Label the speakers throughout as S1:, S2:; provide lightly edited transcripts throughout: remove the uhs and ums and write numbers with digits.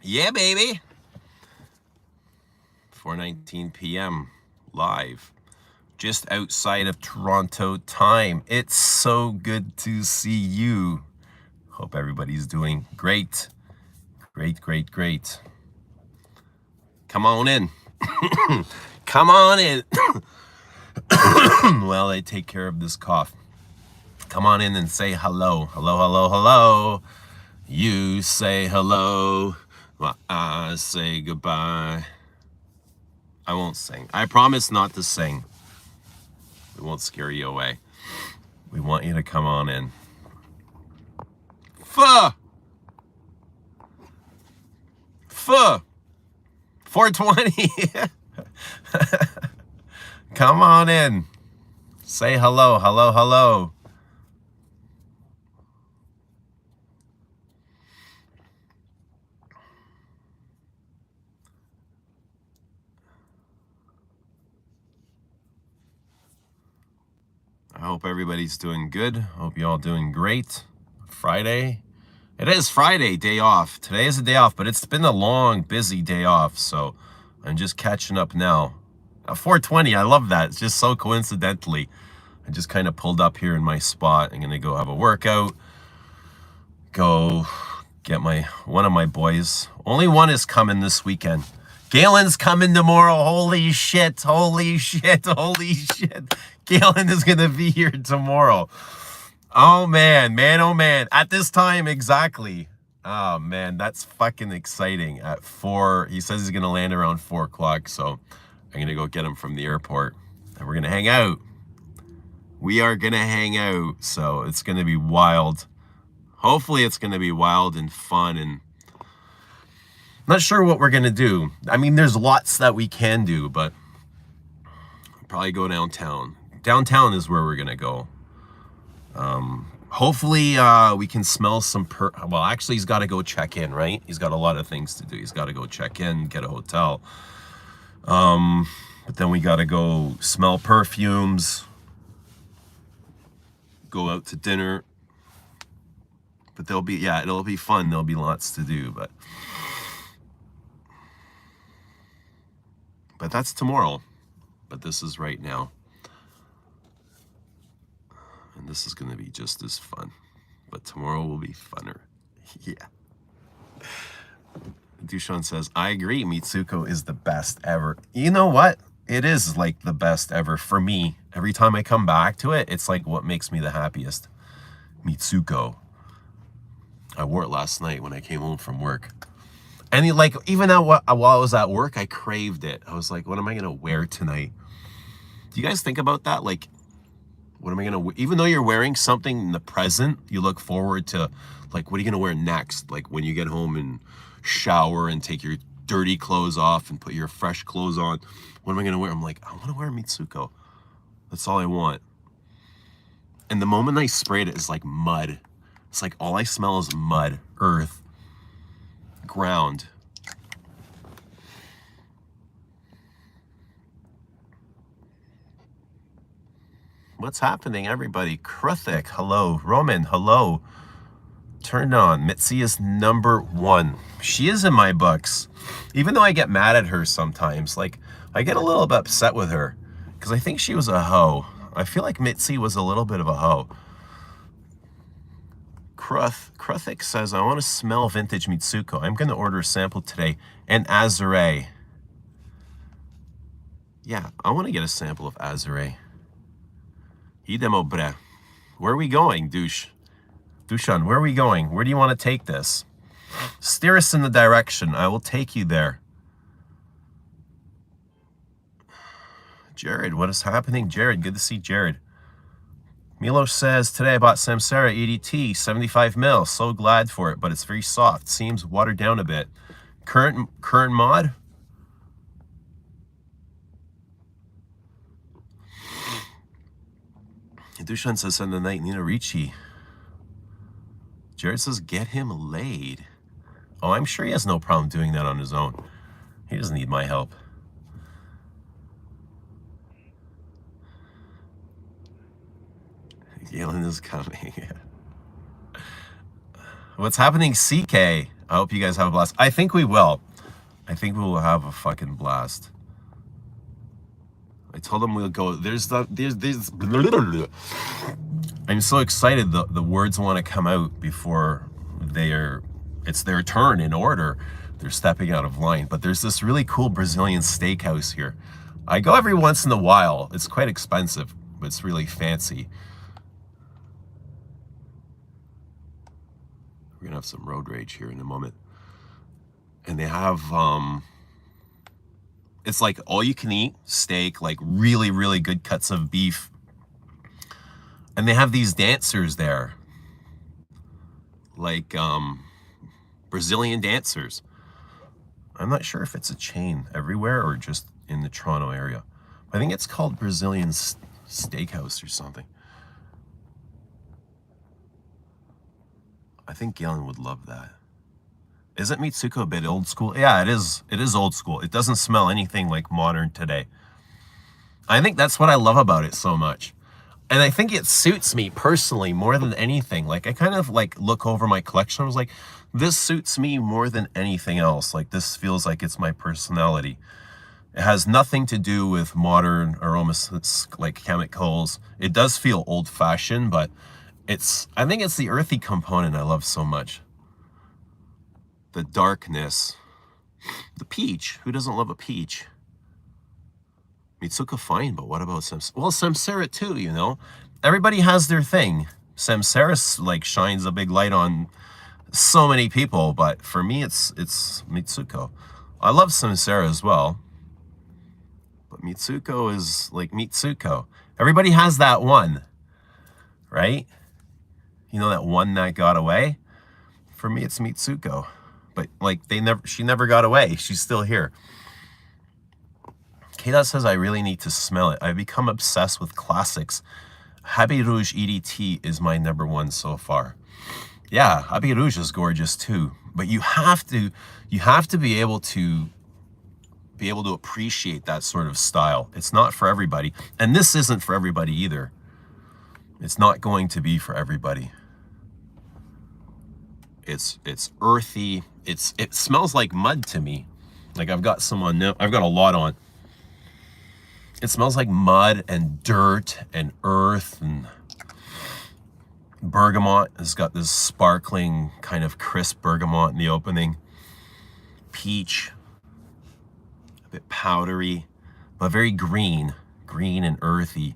S1: Yeah, baby. 4:19 p.m. live. Just outside of Toronto time. It's so good to see you. Hope everybody's doing great. Great. Come on in. Come on in. Well, I take care of this cough. Come on in and say hello. Hello. You say hello while I say goodbye. I won't sing. I promise not to sing. We won't scare you away. We want you to come on in. Fuh! 420. Come on in. Say hello. I hope everybody's doing good. Hope you all doing great. Friday. It is Friday, day off. Today is a day off, but it's been a long, busy day off, so I'm just catching up now. 420, I love that. It's just so coincidentally. I just kind of pulled up here in my spot. I'm going to go have a workout. Go get one of my boys. Only one is coming this weekend. Galen's coming tomorrow. Holy shit. Galen is going to be here tomorrow. Oh man. At this time, exactly. Oh man, that's fucking exciting. At 4, he says he's gonna land around 4 o'clock, so I'm gonna go get him from the airport. And we're gonna hang out. We are gonna hang out, so it's gonna be wild. Hopefully it's gonna be wild and fun, and not sure what we're gonna do. I mean, there's lots that we can do, but probably go downtown. Downtown is where we're gonna go. Hopefully we can smell some well, actually he's got to go check in, right? He's got a lot of things to do. He's got to go check in, get a hotel. But then we got to go smell perfumes, go out to dinner. But it'll be fun. There'll be lots to do, but that's tomorrow. But this is right now. And this is going to be just as fun. But tomorrow will be funner. Yeah. Dushan says, I agree. Mitsouko is the best ever. You know what? It is like the best ever for me. Every time I come back to it, it's like what makes me the happiest. Mitsouko. I wore it last night when I came home from work. And even while I was at work, I craved it. I was like, what am I going to wear tonight? Do you guys think about that? Like, what am I going to, even though you're wearing something in the present, you look forward to, like, what are you going to wear next? Like, when you get home and shower and take your dirty clothes off and put your fresh clothes on, what am I going to wear? I'm like, I want to wear Mitsouko. That's all I want. And the moment I sprayed it, it's like mud. It's like all I smell is mud, earth, ground. What's happening, everybody? Kruthik, hello. Roman, hello. Turned on. Mitzi is number 1. She is in my books. Even though I get mad at her sometimes. Like, I get a little bit upset with her. Because I think she was a hoe. I feel like Mitzi was a little bit of a hoe. Kruthik says, I want to smell vintage Mitsouko. I'm going to order a sample today. And Azure. Yeah, I want to get a sample of Azure. Idemo bre. Where are we going, Dushan, where are we going? Where do you want to take this? Steer us in the direction. I will take you there. Jared, what is happening? Jared, good to see Jared. Milos says, today I bought Samsara EDT, 75 mil. So glad for it, but it's very soft. Seems watered down a bit. Current mod? Dushan says, send the night Nina Ricci. Jared says, get him laid. Oh, I'm sure he has no problem doing that on his own. He doesn't need my help. Galen is coming. What's happening, CK? I hope you guys have a blast. I think we will. I think we will have a fucking blast. I told them we'll go. There's. I'm so excited. The words want to come out before it's their turn in order. They're stepping out of line. But there's this really cool Brazilian steakhouse here. I go every once in a while. It's quite expensive, but it's really fancy. We're gonna have some road rage here in a moment. And they have it's like all you can eat steak, like really, really good cuts of beef. And they have these dancers there, like Brazilian dancers. I'm not sure if it's a chain everywhere or just in the Toronto area. I think it's called Brazilian Steakhouse or something. I think Galen would love that. Isn't Mitsouko a bit old school? Yeah, it is. It is old school. It doesn't smell anything like modern today. I think that's what I love about it so much. And I think it suits me personally more than anything. Like, I kind of like look over my collection. I was like, this suits me more than anything else. Like, this feels like it's my personality. It has nothing to do with modern aromas, like chemicals. It does feel old-fashioned, but I think it's the earthy component I love so much. The darkness. The peach. Who doesn't love a peach? Mitsouko fine, but what about Samsara? Well, Samsara too, you know? Everybody has their thing. Samsara like shines a big light on so many people, but for me it's Mitsouko. I love Samsara as well. But Mitsouko is like Mitsouko. Everybody has that one, right? You know, that one that got away? For me it's Mitsouko. But like she never got away. She's still here. Kayla says, I really need to smell it. I've become obsessed with classics. Habit Rouge EDT is my #1 so far. Yeah, Habit Rouge is gorgeous too. But you have to be able to appreciate that sort of style. It's not for everybody. And this isn't for everybody either. It's not going to be for everybody. It's earthy. It smells like mud to me. Like I've got a lot on. It smells like mud and dirt and earth, and bergamot has got this sparkling kind of crisp bergamot in the opening. Peach, a bit powdery, but very green and earthy.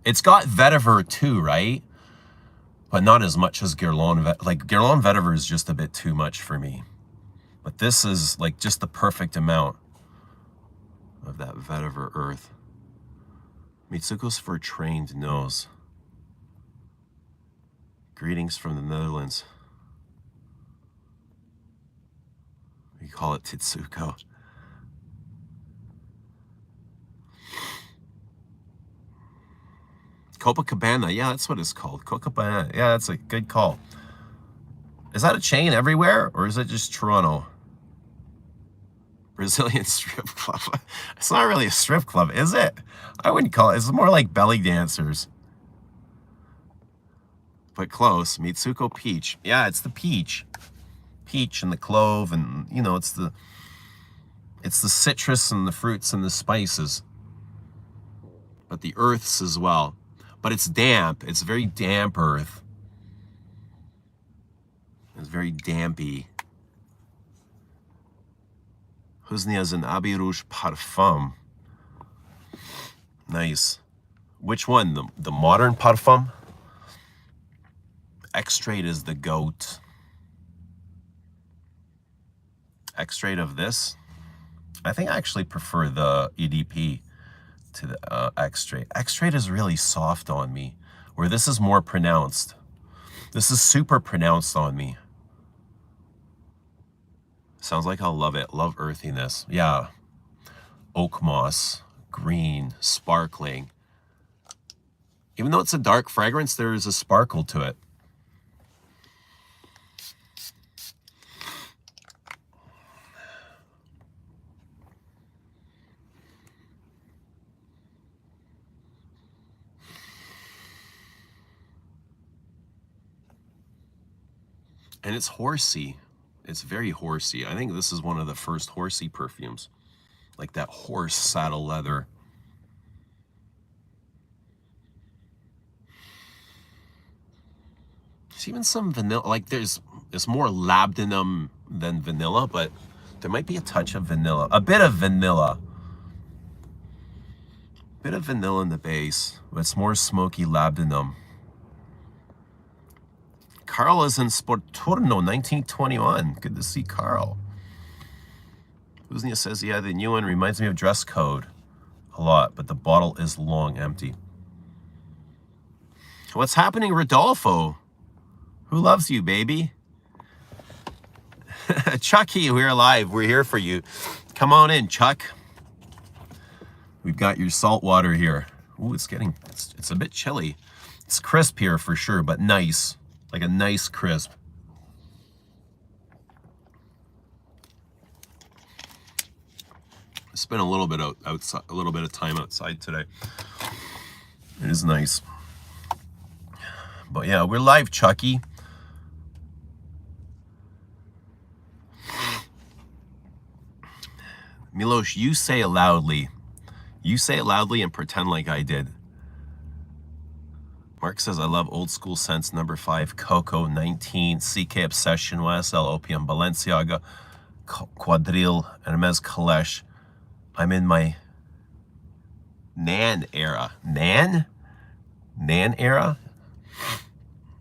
S1: It's got vetiver too, right? But not as much as Guerlain. Like Guerlain vetiver is just a bit too much for me. But this is like just the perfect amount of that vetiver earth. Mitsouko's for a trained nose. Greetings from the Netherlands. We call it Titsuko. Copacabana, yeah, that's what it's called. Copacabana, yeah, that's a good call. Is that a chain everywhere, or is it just Toronto? Brazilian strip club. It's not really a strip club, is it? I wouldn't call it. It's more like belly dancers. But close. Mitsouko peach. Yeah, it's the peach. Peach and the clove, and you know, it's the citrus and the fruits and the spices. But the earths as well. But it's damp. It's very damp earth. It's very dampy. Husni has an Habit Rouge parfum. Nice. Which one? The modern parfum? Extrait is the goat. Extrait of this? I think I actually prefer the EDP to the extrait. Extrait is really soft on me, where this is more pronounced. This is super pronounced on me. Sounds like I'll love it. Love earthiness. Yeah. Oak moss, green, sparkling. Even though it's a dark fragrance, there is a sparkle to it. And it's horsey. It's very horsey. I think this is one of the first horsey perfumes. Like that horse saddle leather. There's even some vanilla, like it's more labdanum than vanilla, but there might be a touch of vanilla, a bit of vanilla. Bit of vanilla in the base, but it's more smoky labdanum. Carl is in Sporturno, 1921. Good to see Carl. Uznia says, yeah, the new one reminds me of Dress Code a lot, but the bottle is long empty. What's happening, Rodolfo? Who loves you, baby? Chucky, we're alive. We're here for you. Come on in, Chuck. We've got your salt water here. Ooh, it's a bit chilly. It's crisp here for sure, but nice. Like a nice crisp. Spent a little bit outside, a little bit of time outside today. It is nice. But yeah, we're live, Chucky. Milosh, you say it loudly. You say it loudly and pretend like I did. Mark says, I love old school scents. Number 5, Coco, 19, CK Obsession, YSL, Opium, Balenciaga, Quadrille, Hermes Kalesh. I'm in my Nan era. Nan? Nan era?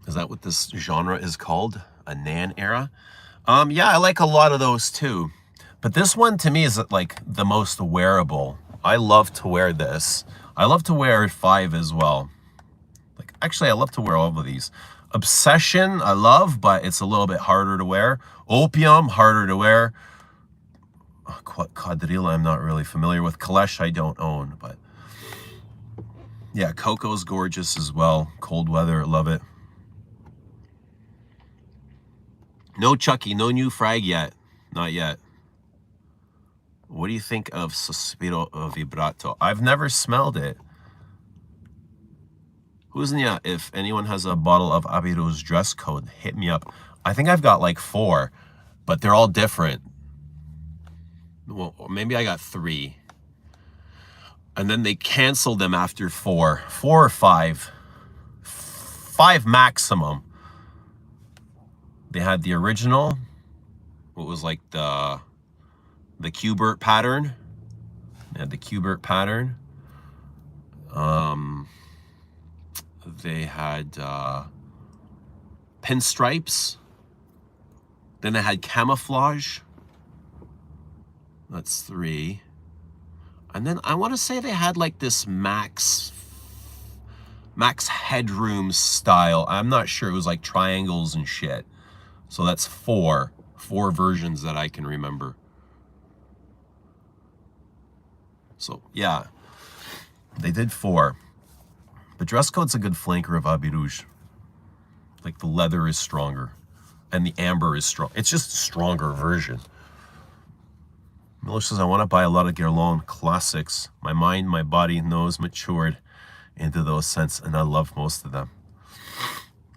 S1: Is that what this genre is called? A Nan era? Yeah, I like a lot of those too. But this one to me is like the most wearable. I love to wear this. I love to wear 5 as well. Like, actually, I love to wear all of these. Obsession, I love, but it's a little bit harder to wear. Opium, harder to wear. Quadrille, I'm not really familiar with. Kalesh, I don't own, but yeah, Coco's gorgeous as well. Cold weather, love it. No Chucky, no new frag yet. Not yet. What do you think of Sospiro Vibrato? I've never smelled it. Huznia, if anyone has a bottle of Abiru's Dress Code, hit me up. I think I've got like 4, but they're all different. Well, maybe I got 3. And then they canceled them after 4. 4 or 5. 5 maximum. They had the original. What was like the Q-Bert pattern. They had the Q-Bert pattern. They had pinstripes. Then they had camouflage. That's 3. And then I want to say they had like this max headroom style. I'm not sure. It was like triangles and shit. So that's 4 versions that I can remember. So yeah, they did 4. But Dress Code's a good flanker of Habit Rouge. Like the leather is stronger and the amber is strong. It's just a stronger version. Miller says, I want to buy a lot of Guerlain classics. My mind, my body, nose matured into those scents, and I love most of them.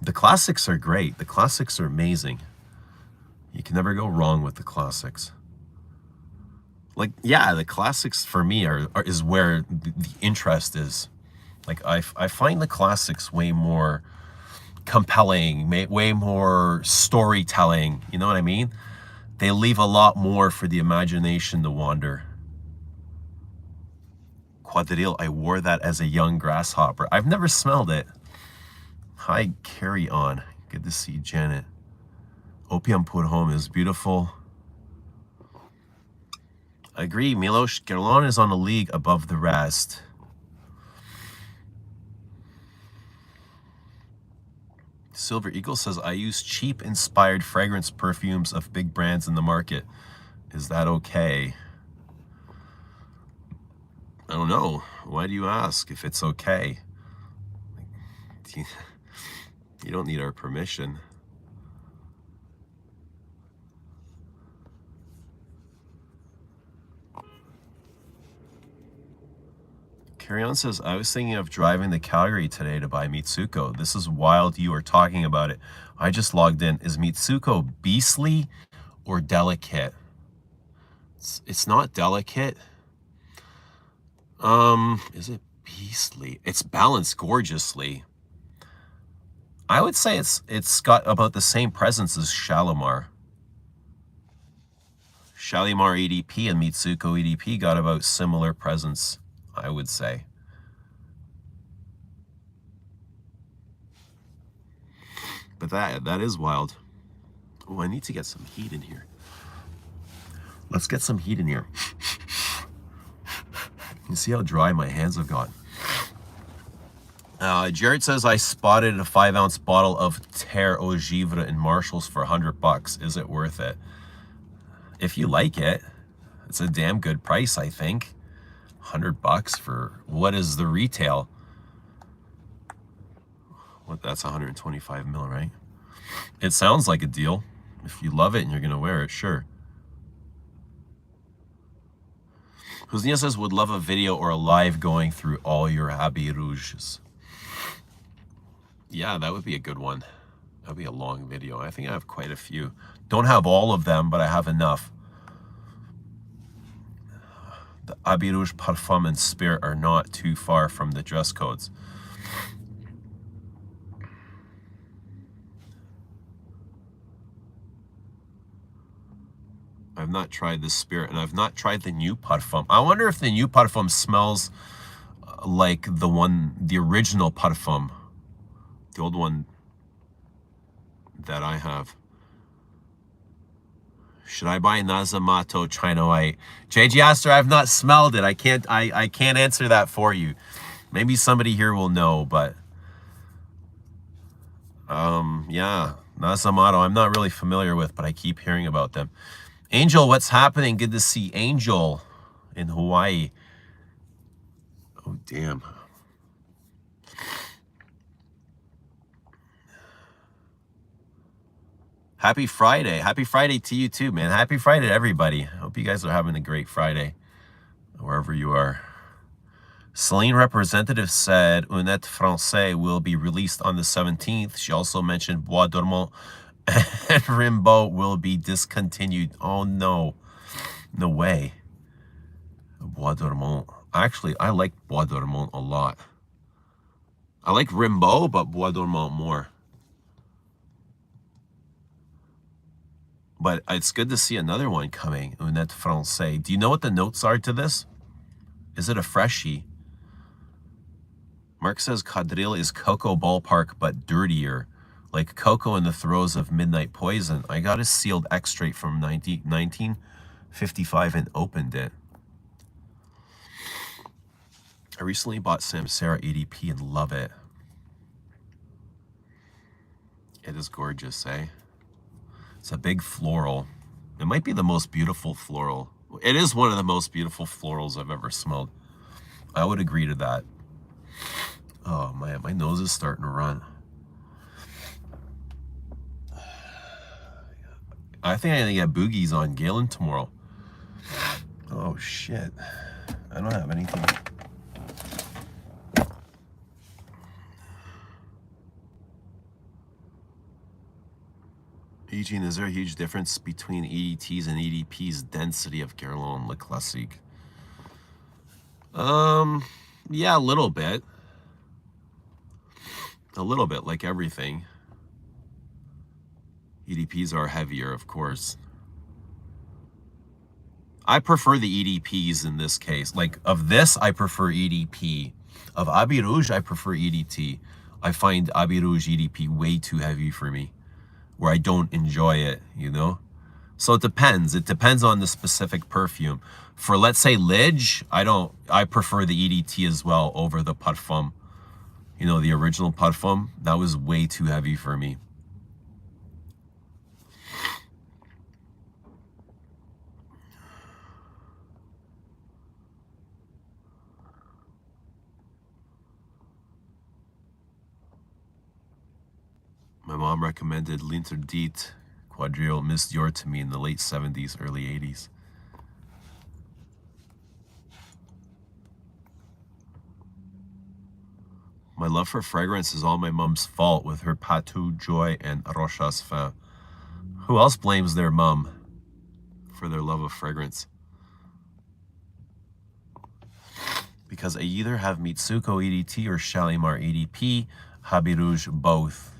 S1: The classics are great. The classics are amazing. You can never go wrong with the classics. Like, yeah, the classics for me is where the interest is. Like, I find the classics way more compelling, way more storytelling. You know what I mean? They leave a lot more for the imagination to wander. Quadrille, I wore that as a young grasshopper. I've never smelled it. Hi, carry on. Good to see Janet. Opium Put Home is beautiful. I agree, Milosh. Guerlain is on a league above the rest. Silver Eagle says, I use cheap inspired fragrance perfumes of big brands in the market. Is that okay? I don't know. Why do you ask if it's okay? You don't need our permission. Carry On says, I was thinking of driving to Calgary today to buy Mitsouko. This is wild you are talking about it. I just logged in. Is Mitsouko beastly or delicate. It's not delicate. Is it beastly? It's balanced gorgeously. I would say it's got about the same presence as Shalimar. Shalimar EDP and Mitsouko EDP got about similar presence, I would say. But that is wild. Oh, I need to get some heat in here. Let's get some heat in here. You see how dry my hands have gotten. Jared says, I spotted a 5-ounce bottle of Terre au Givre in Marshall's for $100. Is it worth it? If you like it, it's a damn good price, I think. $100 for what is the retail? What, that's 125 mil, right? It sounds like a deal. If you love it and you're gonna wear it, sure. Husnia says, would love a video or a live going through all your Habits Rouges. Yeah, that would be a good one. That'd be a long video. I think I have quite a few. Don't have all of them, but I have enough. The Habits Rouge Parfum and Spirit are not too far from the dress codes. I've not tried the Spirit, and I've not tried the new Parfum. I wonder if the new Parfum smells like the original Parfum. The old one that I have. Should I buy Nazamato China White? JG Aster, I've not smelled it. I can't answer that for you. Maybe somebody here will know, but yeah, Nazamato, I'm not really familiar with, but I keep hearing about them. Angel, what's happening? Good to see Angel in Hawaii. Oh, damn. Happy Friday. Happy Friday to you too, man. Happy Friday to everybody. Hope you guys are having a great Friday, wherever you are. Celine representative said Honnête Français will be released on the 17th. She also mentioned Bois Dormant and Rimbaud will be discontinued. Oh, no. No way. Bois Dormant. Actually, I like Bois Dormant a lot. I like Rimbaud, but Bois Dormant more. But it's good to see another one coming, Honnête Français. Do you know what the notes are to this? Is it a freshie? Mark says Quadrille is Coco Ballpark, but dirtier. Like Coco in the throes of Midnight Poison. I got a sealed extrait from 1955 and opened it. I recently bought Samsara EDP and love it. It is gorgeous, eh? It's a big floral. It might be the most beautiful floral. It is one of the most beautiful florals I've ever smelled. I would agree to that. Oh, my nose is starting to run. I think I'm gonna get boogies on Galen tomorrow. Oh, shit. I don't have anything. Eugene, is there a huge difference between EDT's and EDP's density of Guerlain Le Classique? Yeah, a little bit. A little bit, like everything. EDPs are heavier, of course. I prefer the EDPs in this case. Like, of this, I prefer EDP. Of Habits Rouge, I prefer EDT. I find Habits Rouge EDP way too heavy for me, where I don't enjoy it, you know? So it depends. It depends on the specific perfume. For, let's say, Lidge, I prefer the EDT as well over the Parfum. You know, the original Parfum, that was way too heavy for me. My mom recommended L'Interdit Quadrille Miss Dior to me in the late 70s, early 80s. My love for fragrance is all my mom's fault with her Patou, Joy, and Rochas Fin. Who else blames their mom? for their love of fragrance. Because I either have Mitsouko EDT or Shalimar EDP, Habit Rouge both.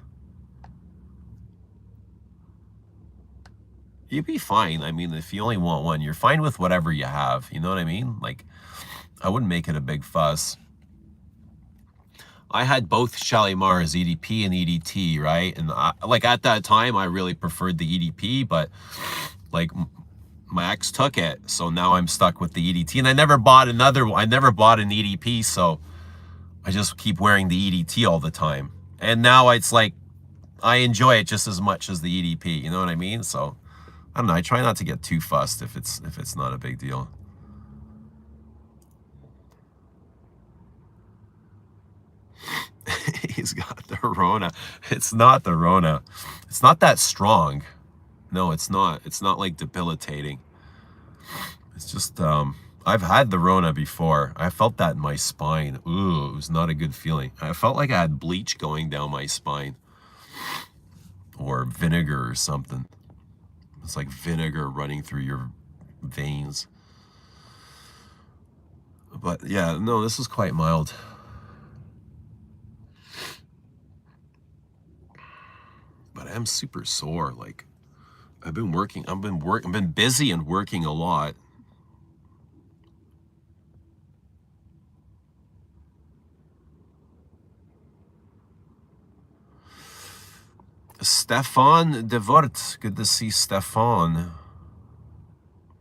S1: You'd be fine. I mean, if you only want one, you're fine with whatever you have. You know what I mean? Like, I wouldn't make it a big fuss. I had both Shalimars, EDP and EDT, right? And like at that time, I really preferred the EDP, but like my ex took it, so now I'm stuck with the EDT. And I never bought another one. I never bought an EDP, so I just keep wearing the EDT all the time. And now it's like I enjoy it just as much as the EDP. You know what I mean? So I don't know. I try not to get too fussed if it's not a big deal. He's got the Rona. It's not the Rona. It's not that strong. No, it's not. It's not like debilitating. It's just, I've had the Rona before. I felt that in my spine. Ooh, it was not a good feeling. I felt like I had bleach going down my spine. Or vinegar or something. It's like vinegar running through your veins. But yeah, no, this is quite mild. But I am super sore. Like, I've been busy and working a lot. Stefan Devort, good to see Stefan.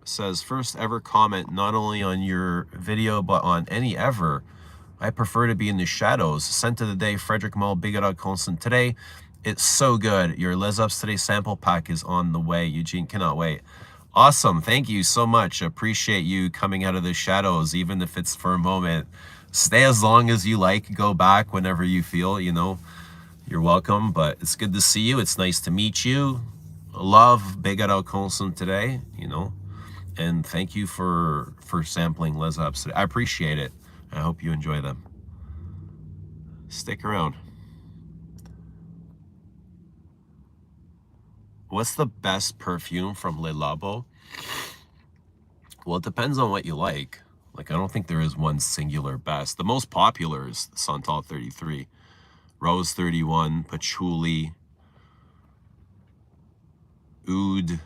S1: Says, first ever comment, not only on your video, but on any ever. I prefer to be in the shadows. Scent of the day, Frederick Mull, Bigotot Constant. Today, it's so good. Your Les Ups Today sample pack is on the way. Eugene, cannot wait. Awesome. Thank you so much. Appreciate you coming out of the shadows, even if it's for a moment. Stay as long as you like. Go back whenever you feel, you know. You're welcome, but it's good to see you. It's nice to meet you. Love Bigotot Constant today, you know. And thank you for sampling Les Ups today. I appreciate it. I hope you enjoy them. Stick around. What's the best perfume from Le Labo? Well, it depends on what you like. Like, I don't think there is one singular best. The most popular is Santal 33. Rose 31, Patchouli, Oud.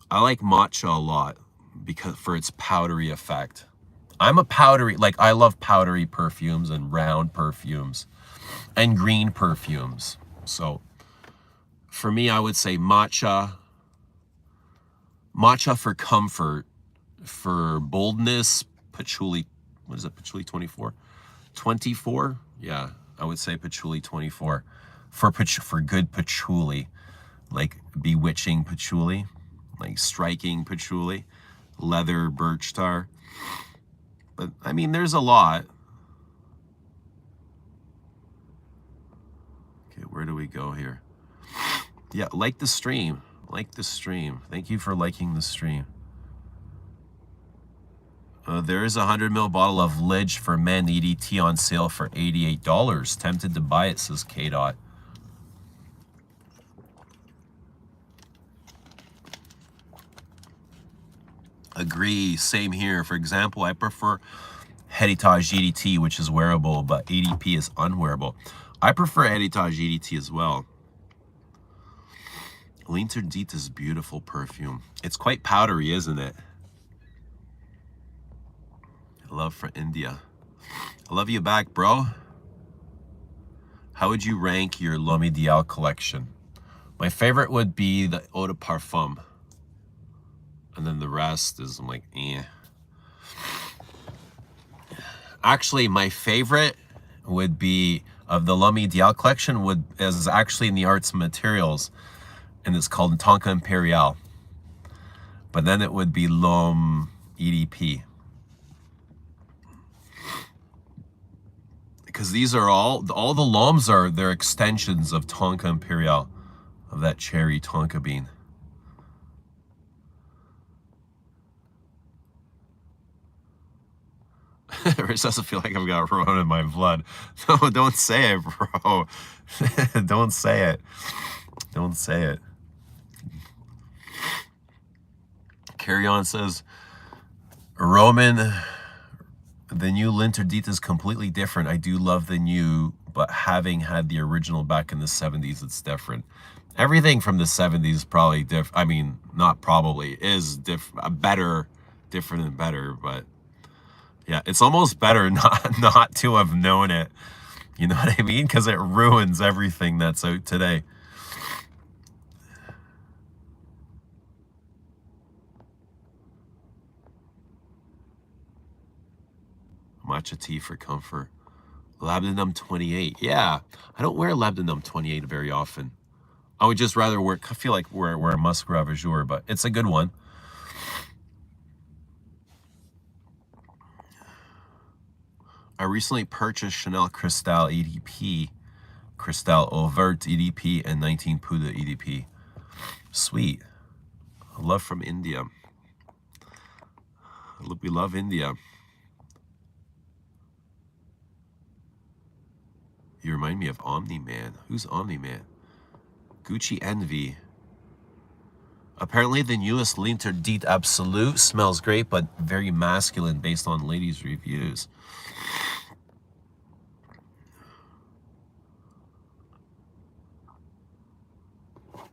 S1: I like matcha a lot because for its powdery effect. I'm a powdery, like I love powdery perfumes and round perfumes and green perfumes. So for me, I would say matcha. Matcha for comfort. For boldness, patchouli. What is it? Patchouli 24? 24? Yeah, I would say patchouli 24. For good patchouli. Like bewitching patchouli. Like striking patchouli. Leather birch tar. But, I mean, there's a lot. Okay, where do we go here? Yeah, like the stream. Like the stream. Thank you for liking the stream. There is a 100ml bottle of Lidge for Men EDT on sale for $88. Tempted to buy it, says K-Dot. Agree, same here. For example, I prefer Heritage EDT, which is wearable, but EDP is unwearable. I prefer Heritage EDT as well. L'Interdit is beautiful perfume. It's quite powdery, isn't it? Love for India. I love you back, bro. How would you rank your L'Homme Ideal collection? My favorite would be the Eau de Parfum. And then the rest is I'm like, eh. Actually, my favorite would be of the L'Homme Ideal collection is actually in the Arts and Materials, and it's called Tonka Imperial. But then it would be L'Homme EDP. Because these are all the L'Hommes are they're extensions of Tonka Imperial, of that cherry Tonka bean. Rich doesn't feel like I've got Rona in my blood. No, don't say it, bro. Don't say it. Don't say it. Carry On says, Roman, the new Linterdita is completely different. I do love the new, but having had the original back in the 70s, it's different. Everything from the 70s is probably different. I mean, not probably, is better, different and better, but yeah, it's almost better not to have known it. You know what I mean? Because it ruins everything that's out today. Matcha tea for comfort. Labdanum 28. Yeah, I don't wear Labdanum 28 very often. I would just rather feel like wear a Musk Ravageur, but it's a good one. I recently purchased Chanel Cristal EDP, Cristal Overt EDP, and 19 Puda EDP. Sweet. Love from India. We love India. You remind me of Omni-Man. Who's Omni-Man? Gucci Envy. Apparently the newest Linterdita Absolute smells great, but very masculine based on ladies' reviews.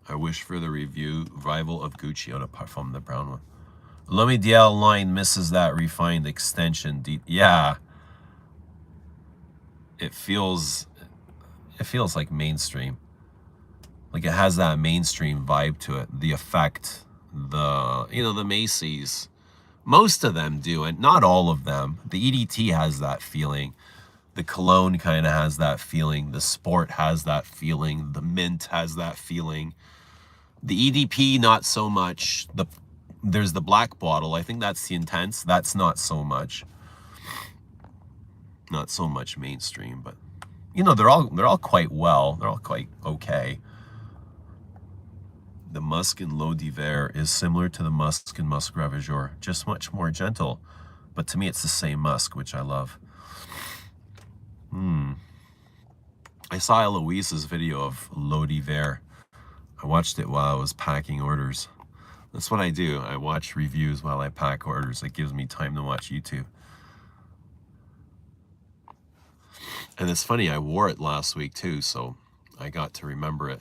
S1: I wish for the revival of Gucci on a parfum, the brown one. L'Homme Ideal line misses that refined extension. Yeah. It feels like mainstream. Like it has that mainstream vibe to it. The effect, the Macy's. Most of them do, and not all of them. The EDT has that feeling. The Cologne kind of has that feeling. The Sport has that feeling. The Mint has that feeling. The EDP, not so much. There's the black bottle. I think that's the Intense. That's not so much. Not so much mainstream, but they're all quite well. They're all quite okay. The Musk and L'Eau d'Hiver is similar to the Musk and Musk Ravageur, just much more gentle. But to me, it's the same musk, which I love. I saw Eloise's video of L'Eau d'Hiver. I watched it while I was packing orders. That's what I do. I watch reviews while I pack orders. It gives me time to watch YouTube. And it's funny, I wore it last week too, so I got to remember it.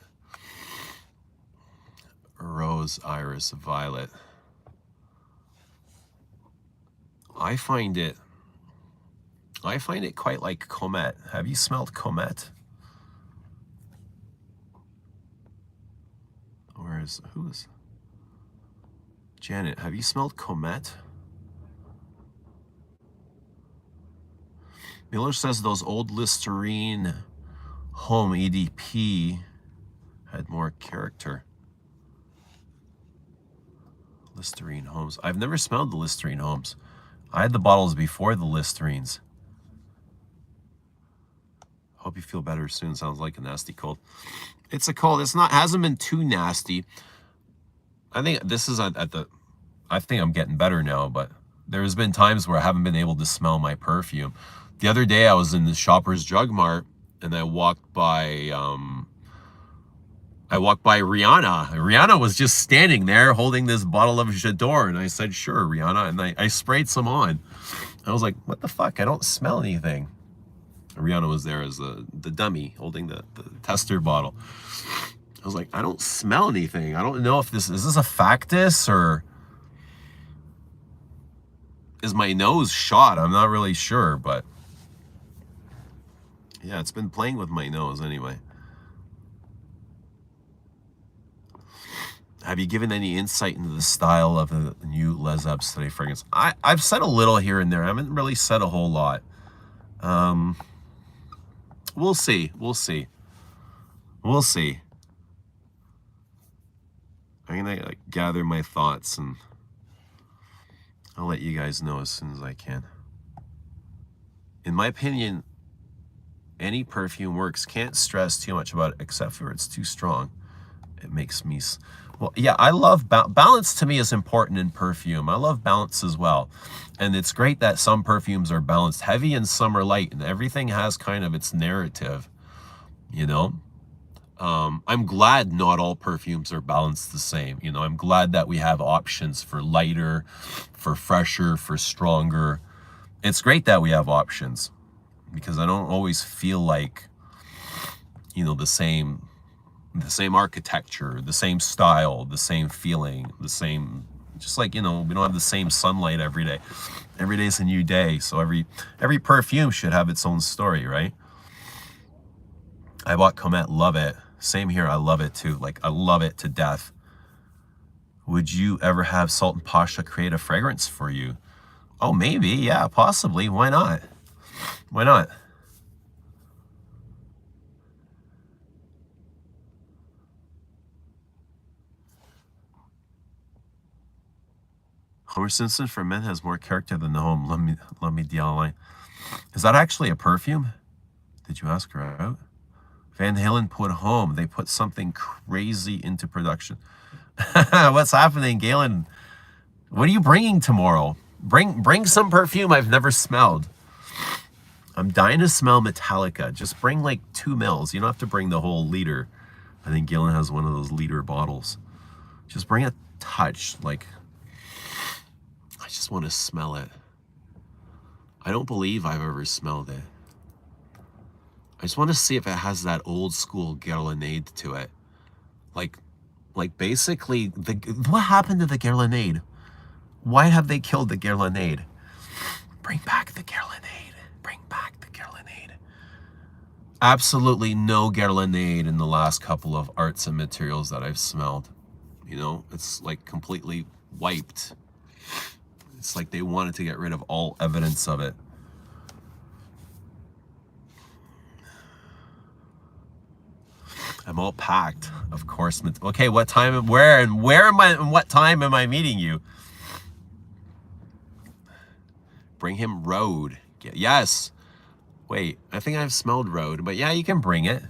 S1: Rose, Iris, Violet. I find it quite like Comet. Have you smelled Comet? Who's Janet? Have you smelled Comet? Miller says those old Listerine Home EDP had more character. Listerine Homes. I've never smelled the Listerine Homes. I had the bottles before the Listerines. Hope you feel better soon. Sounds like a nasty cold. It's a cold. Hasn't been too nasty. I think this is I think I'm getting better now, but there's been times where I haven't been able to smell my perfume. The other day I was in the Shoppers Drug Mart and I walked by Rihanna. Rihanna was just standing there holding this bottle of J'adore, and I said, "Sure, Rihanna," and I sprayed some on. I was like, "What the fuck? I don't smell anything." Rihanna was there as the dummy holding the tester bottle. I was like, "I don't smell anything. I don't know if is this a factus or is my nose shot? I'm not really sure, but yeah, it's been playing with my nose anyway." Have you given any insight into the style of the new Les Abstrait fragrance? I've said a little here and there. I haven't really said a whole lot. We'll see. We'll see. We'll see. I'm gonna gather my thoughts and I'll let you guys know as soon as I can. In my opinion, any perfume works. Can't stress too much about it, except for it's too strong. It makes me... Well, yeah, I love balance. To me is important in perfume. I love balance as well. And it's great that some perfumes are balanced heavy and some are light, and everything has kind of its narrative, you know? I'm glad not all perfumes are balanced the same. You know, I'm glad that we have options for lighter, for fresher, for stronger. It's great that we have options because I don't always feel like, you know, the same architecture, the same style, the same feeling, the same, just like, you know, we don't have the same sunlight every day. Every day is a new day. So every perfume should have its own story, right? I bought Comet, love it. Same here, I love it too. Like, I love it to death. Would you ever have Salt and Pasha create a fragrance for you? Oh, maybe, yeah, possibly. Why not? Why not? Homer Simpson for men has more character than the home Let me Dial line. Is that actually a perfume? Did you ask her out? Van Halen put home. They put something crazy into production. What's happening, Galen? What are you bringing tomorrow? Bring some perfume I've never smelled. I'm dying to smell Metallica. Just bring like 2 mils. You don't have to bring the whole liter. I think Galen has one of those liter bottles. Just bring a touch. Like, I just want to smell it. I don't believe I've ever smelled it. I just want to see if it has that old school Guerlainade to it. Like basically, what happened to the Guerlainade? Why have they killed the Guerlainade? Bring back the Guerlainade. Bring back the Guerlainade. Absolutely no Guerlainade in the last couple of arts and materials that I've smelled. You know, it's like completely wiped. It's like they wanted to get rid of all evidence of it. I'm all packed, of course. Okay, what time, where am I, and what time am I meeting you? Bring him Road. Yes. Wait, I think I've smelled Road, but yeah, you can bring it.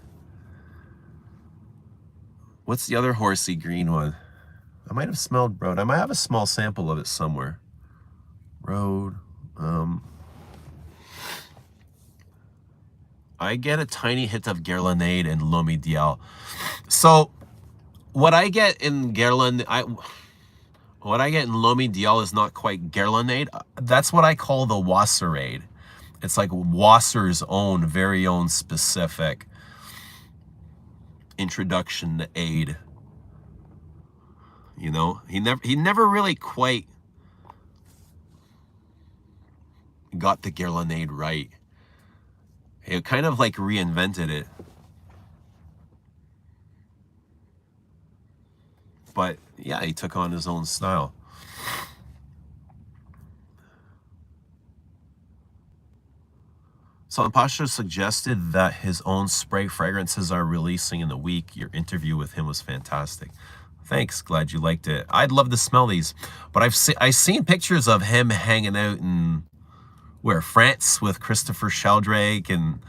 S1: What's the other horsey green one? I might have smelled Road. I might have a small sample of it somewhere. Road. I get a tiny hit of Guerlainade and L'Homme Ideal. So what I get in what I get in L'Homme Ideal is not quite Guerlainade. That's what I call the Wasserade. It's like Wasser's own, very own specific introduction to aid. You know, he never really quite got the Guerlainade right. He kind of like reinvented it. But yeah, he took on his own style. So Pasha suggested that his own spray fragrances are releasing in a week. Your interview with him was fantastic. Thanks, glad you liked it. I'd love to smell these, but I've seen pictures of him hanging out in France with Christopher Sheldrake and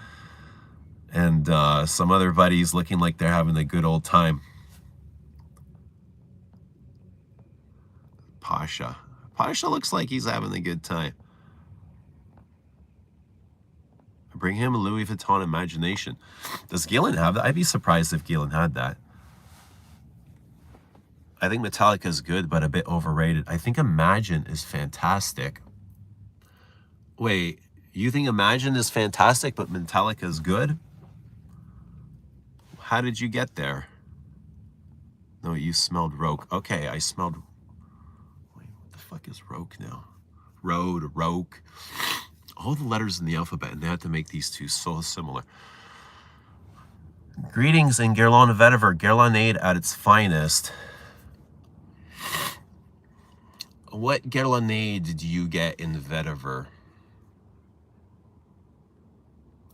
S1: some other buddies, looking like they're having a good old time. Pasha looks like he's having a good time. Bring him a Louis Vuitton Imagination. Does Galen have that? I'd be surprised if Galen had that. I think Metallica is good, but a bit overrated. I think Imagine is fantastic. Wait, you think Imagine is fantastic, but Metallica is good? How did you get there? No, you smelled Roke. Okay, I smelled... Wait, what the fuck is Roke now? Road, Roke. All the letters in the alphabet, and they had to make these two so similar. Greetings in Guerlain Vetiver. Guerlainade at its finest. What Guerlainade do you get in Vetiver?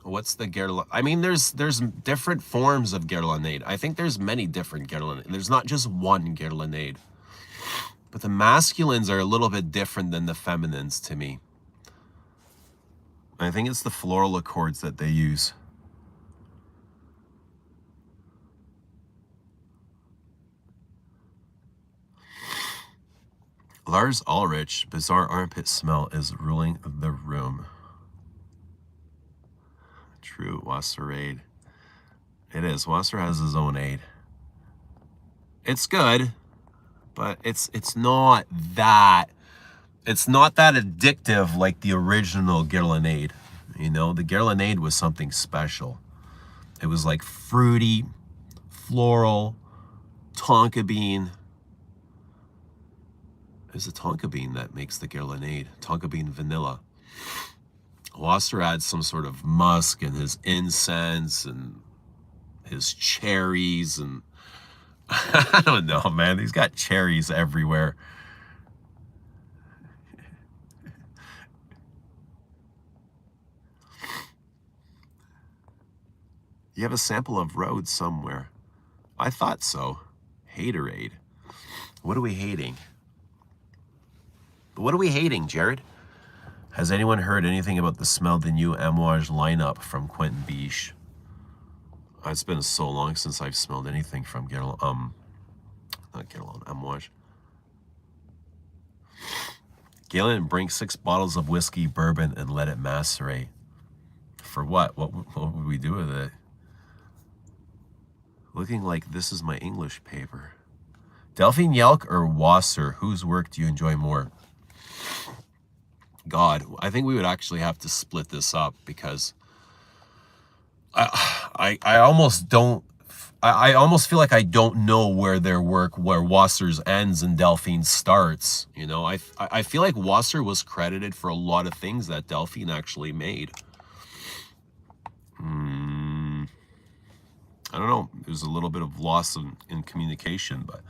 S1: What's the Guerlain? I mean, there's different forms of Guerlainade. I think there's many different Guerlainade. There's not just one Guerlainade. But the masculines are a little bit different than the feminines to me. I think it's the floral accords that they use. Lars Ulrich, bizarre armpit smell is ruling the room. True, Wasserade. It is. Wasser has his own aid. It's good, but it's not that addictive like the original Guerlainade. You know, the Guerlainade was something special. It was like fruity, floral, tonka bean. It's a tonka bean that makes the Guerlainade. Tonka bean vanilla. Wasser adds some sort of musk and his incense and his cherries and I don't know, man. He's got cherries everywhere. You have a sample of Rhodes somewhere. I thought so. Haterade. What are we hating? What are we hating, Jared? Has anyone heard anything about the Smell the New Amouage lineup from Quentin Biche? It's been so long since I've smelled anything from Amouage. Galen, bring 6 bottles of whiskey bourbon and let it macerate. For what? What would we do with it? Looking like this is my English paper. Delphine Yelk or Wasser? Whose work do you enjoy more? God, I think we would actually have to split this up because I almost don't. I almost feel like I don't know where Wasser's ends and Delphine's starts. You know, I feel like Wasser was credited for a lot of things that Delphine actually made. I don't know. There's a little bit of loss in communication, but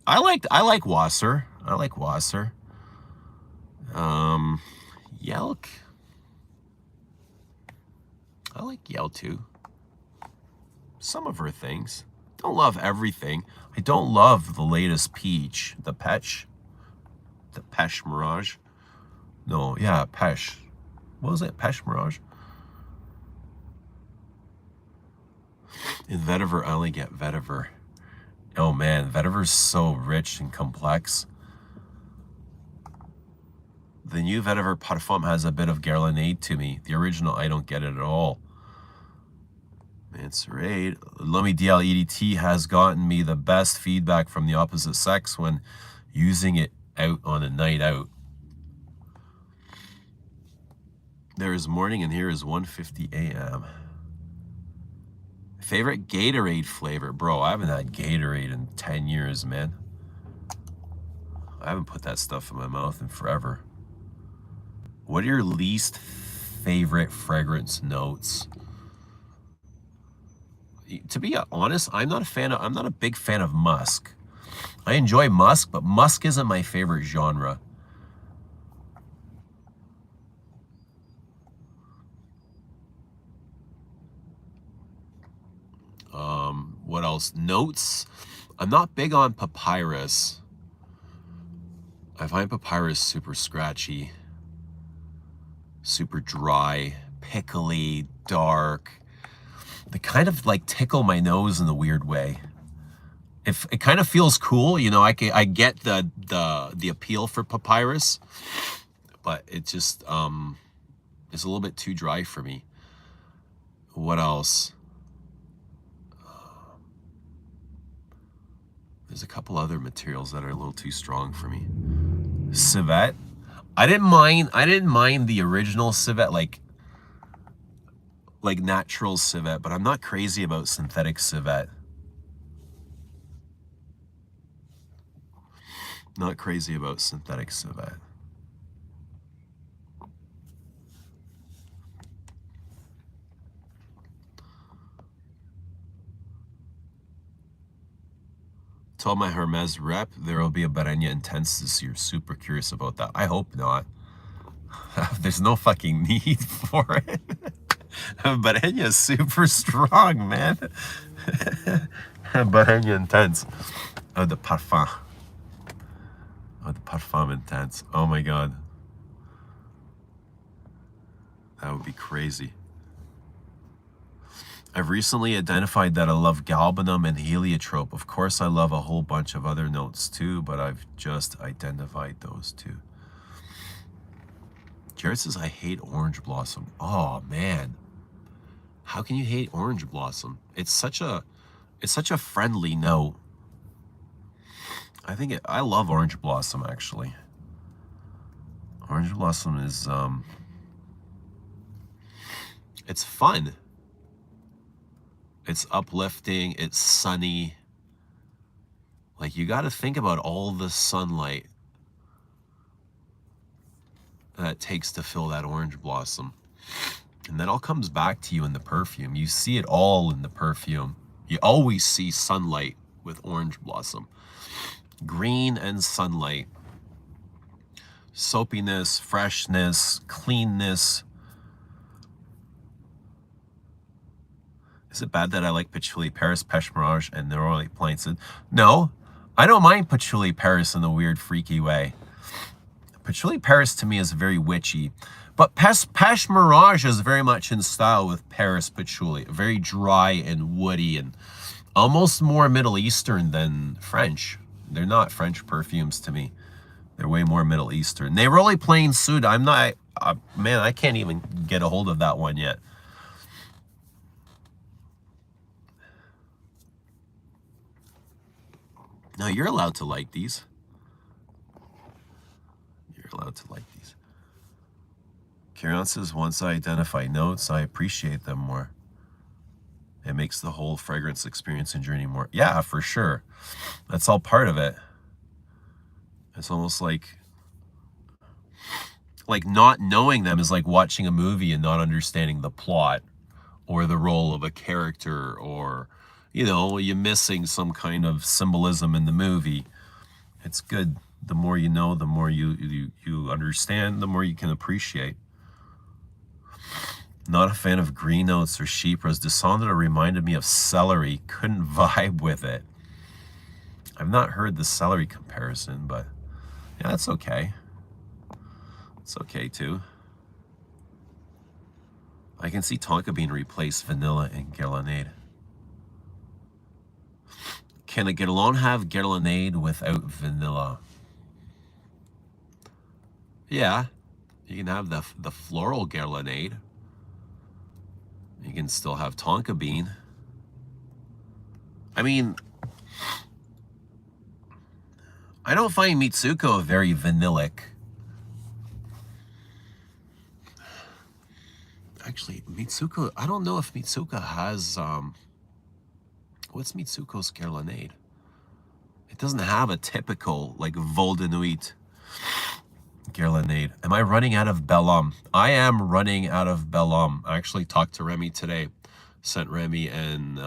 S1: I like Wasser. I like Wasser. Yelk. I like Yell too. Some of her things. Don't love everything. I don't love the latest peach. The Pesh Mirage. No, yeah, Pesh. What was it? Pesh Mirage? In vetiver, I only get vetiver. Oh man, vetiver's so rich and complex. The new vetiver parfum has a bit of Guerlainade to me. The original, I don't get it at all. Mancerade. Lumi DL EDT has gotten me the best feedback from the opposite sex when using it out on a night out. There is morning and here is 1:50 a.m. Favorite Gatorade flavor? Bro, I haven't had Gatorade in 10 years, man. I haven't put that stuff in my mouth in forever. What are your least favorite fragrance notes? To be honest, I'm not a big fan of musk. I enjoy musk, but musk isn't my favorite genre. What else? Notes. I'm not big on papyrus. I find papyrus super scratchy, super dry, pickly, dark. They kind of like tickle my nose in a weird way. If it kind of feels cool, you know, I get the appeal for papyrus, but it just it's a little bit too dry for me. What else? There's a couple other materials that are a little too strong for me. Civet. I didn't mind the original civet, like natural civet, but I'm not crazy about synthetic civet. Not crazy about synthetic civet. Told my Hermes rep there will be a Barenya Intense this year. Super curious about that. I hope not. There's no fucking need for it. Barenya is super strong, man. Barenya Intense. Oh, the parfum. Oh, the parfum Intense. Oh my god. That would be crazy. I've recently identified that I love galbanum and heliotrope. Of course, I love a whole bunch of other notes too, but I've just identified those two. Jared says, I hate orange blossom. Oh, man. How can you hate Orange Blossom? It's such a friendly note. I love Orange Blossom, actually. Orange Blossom is it's fun. It's uplifting, it's sunny. Like, you got to think about all the sunlight that it takes to fill that orange blossom. And that all comes back to you in the perfume. You see it all in the perfume. You always see sunlight with orange blossom. Green and sunlight. Soapiness, freshness, cleanness. Is it bad that I like Patchouli Paris, Peche Mirage, and Neroli Plains? No, I don't mind Patchouli Paris in a weird, freaky way. Patchouli Paris to me is very witchy. But Peche Mirage is very much in style with Paris Patchouli. Very dry and woody and almost more Middle Eastern than French. They're not French perfumes to me. They're way more Middle Eastern. Neroli Plains Sud, I'm not... man, I can't even get a hold of that one yet. No, you're allowed to like these. You're allowed to like these. Karen says, once I identify notes, I appreciate them more. It makes the whole fragrance experience and journey more. Yeah, for sure. That's all part of it. It's almost like not knowing them is like watching a movie and not understanding the plot or the role of a character, or, you know, you're missing some kind of symbolism in the movie. It's good. The more you know, the more you understand, the more you can appreciate. Not a fan of green notes or chypres. Descendant reminded me of celery. Couldn't vibe with it. I've not heard the celery comparison, but yeah, that's okay. It's okay too. I can see tonka bean replace vanilla and guerlainade. Can a guerlain have guerlainade without vanilla? Yeah, you can have the floral guerlainade. You can still have tonka bean. I mean, I don't find Mitsouko very vanillic. Actually, Mitsouko, I don't know if Mitsouko has, what's Mitsouko's guerlainade? It doesn't have a typical, like, Vol de Nuit guerlainade. Am I running out of Bel Homme? I am running out of Bel Homme. I actually talked to Remy today. Sent Remy and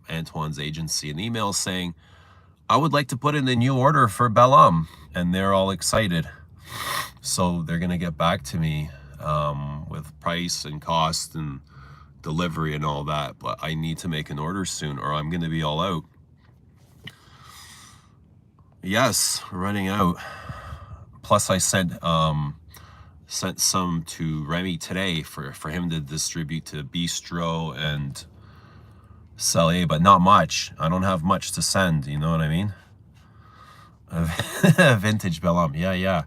S1: Antoine's agency an email saying, I would like to put in a new order for Bel Homme. And they're all excited. So they're going to get back to me with price and cost and delivery and all that. But I need to make an order soon or I'm going to be all out. Yes, running out. Plus, I sent some to Remy today for him to distribute to Bistro and Cellier, but not much. I don't have much to send, you know what I mean? Vintage Bel Homme, yeah.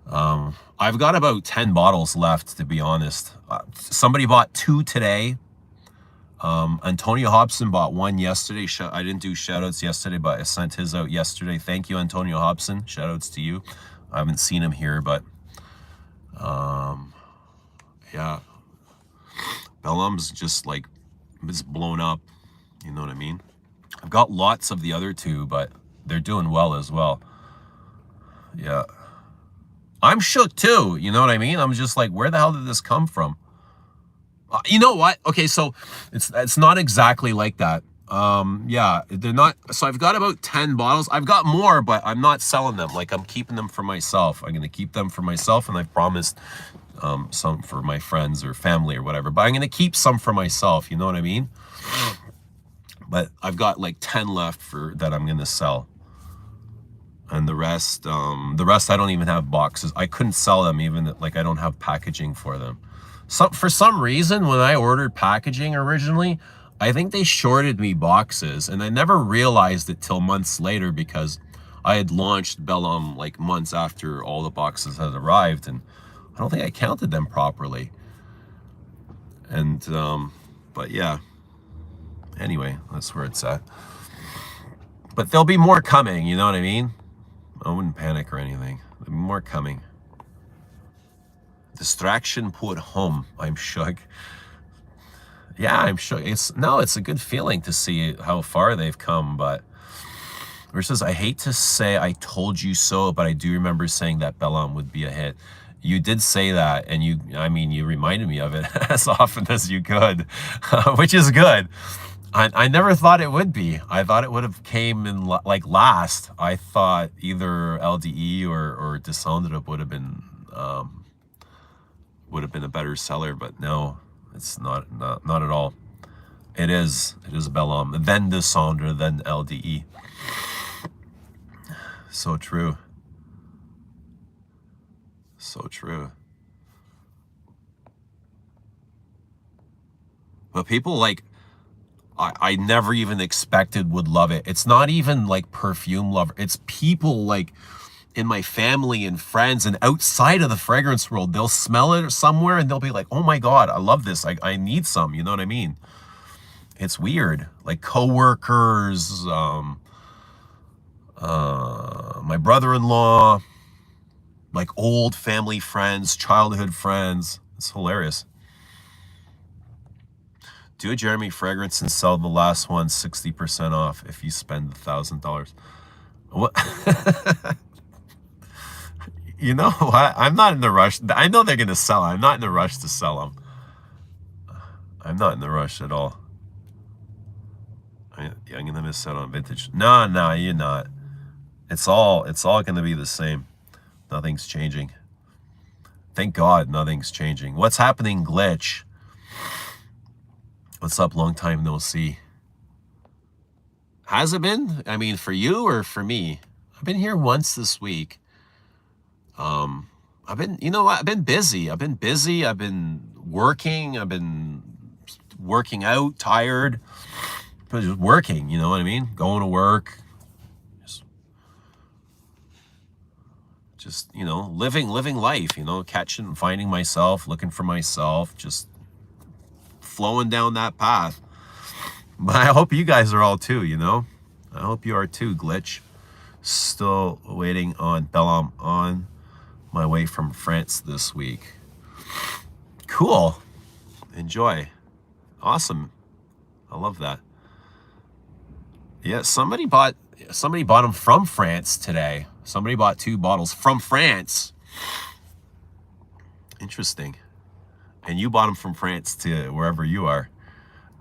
S1: I've got about 10 bottles left, to be honest. Somebody bought 2 today. Antonio Hobson bought 1 yesterday. I didn't do shoutouts yesterday, but I sent his out yesterday. Thank you, Antonio Hobson. Shoutouts to you. I haven't seen him here, but yeah. Bel Homme's just like, it's blown up. You know what I mean? I've got lots of the other 2, but they're doing well as well. Yeah. I'm shook too. You know what I mean? I'm just like, where the hell did this come from? You know what? Okay, so it's not exactly like that. Yeah, they're not. So I've got about 10 bottles. I've got more, but I'm not selling them. Like, I'm keeping them for myself. I'm going to keep them for myself, and I've promised some for my friends or family or whatever. But I'm going to keep some for myself. You know what I mean? But I've got like 10 left that I'm going to sell. And the rest I don't even have boxes. I couldn't sell them even, like, I don't have packaging for them. So for some reason, when I ordered packaging originally, I think they shorted me boxes, and I never realized it till months later because I had launched Bel Homme like months after all the boxes had arrived, and I don't think I counted them properly. And But yeah, anyway, that's where it's at. But there'll be more coming, you know what I mean? I wouldn't panic or anything. There'll be more coming. Distraction put home. I'm shook. Yeah, I'm shook. It's a good feeling to see how far they've come, but Rich says, I hate to say I told you so, but I do remember saying that Bellam would be a hit. You did say that, and you reminded me of it as often as you could, which is good. I never thought it would be. I thought it would have came in like last. I thought either LDE or Descendant would have been a better seller, but no, it's not at all. It is Bellam, then Descendant, then LDE. So true. So true. But people like, I never even expected would love it. It's not even like perfume lover. It's people like in my family and friends and outside of the fragrance world. They'll smell it somewhere and they'll be like, oh my God, I love this. I need some, you know what I mean? It's weird. Like coworkers, my brother-in-law, like old family friends, childhood friends. It's hilarious. Do a Jeremy fragrance and sell the last one 60% off if you spend $1,000. What? You know what? I'm not in the rush. I know they're going to sell. I'm not in the rush to sell them. I'm not in the rush at all. I'm going to miss out on vintage. No, you're not. It's all going to be the same. Nothing's changing. Thank God nothing's changing. What's happening, Glitch? What's up? Long time no see. Has it been? I mean, for you or for me? I've been here once this week. I've been busy. I've been working. I've been working out, tired, but just working, you know what I mean? Going to work. Just living life, finding myself, looking for myself, just flowing down that path. But I hope you guys are all too, I hope you are too, Glitch. Still waiting on Bellam on my way from France this week. Cool. Enjoy. Awesome. I love that. Yeah, somebody bought them from France today. Somebody bought 2 bottles from France. Interesting. And you bought them from France to wherever you are.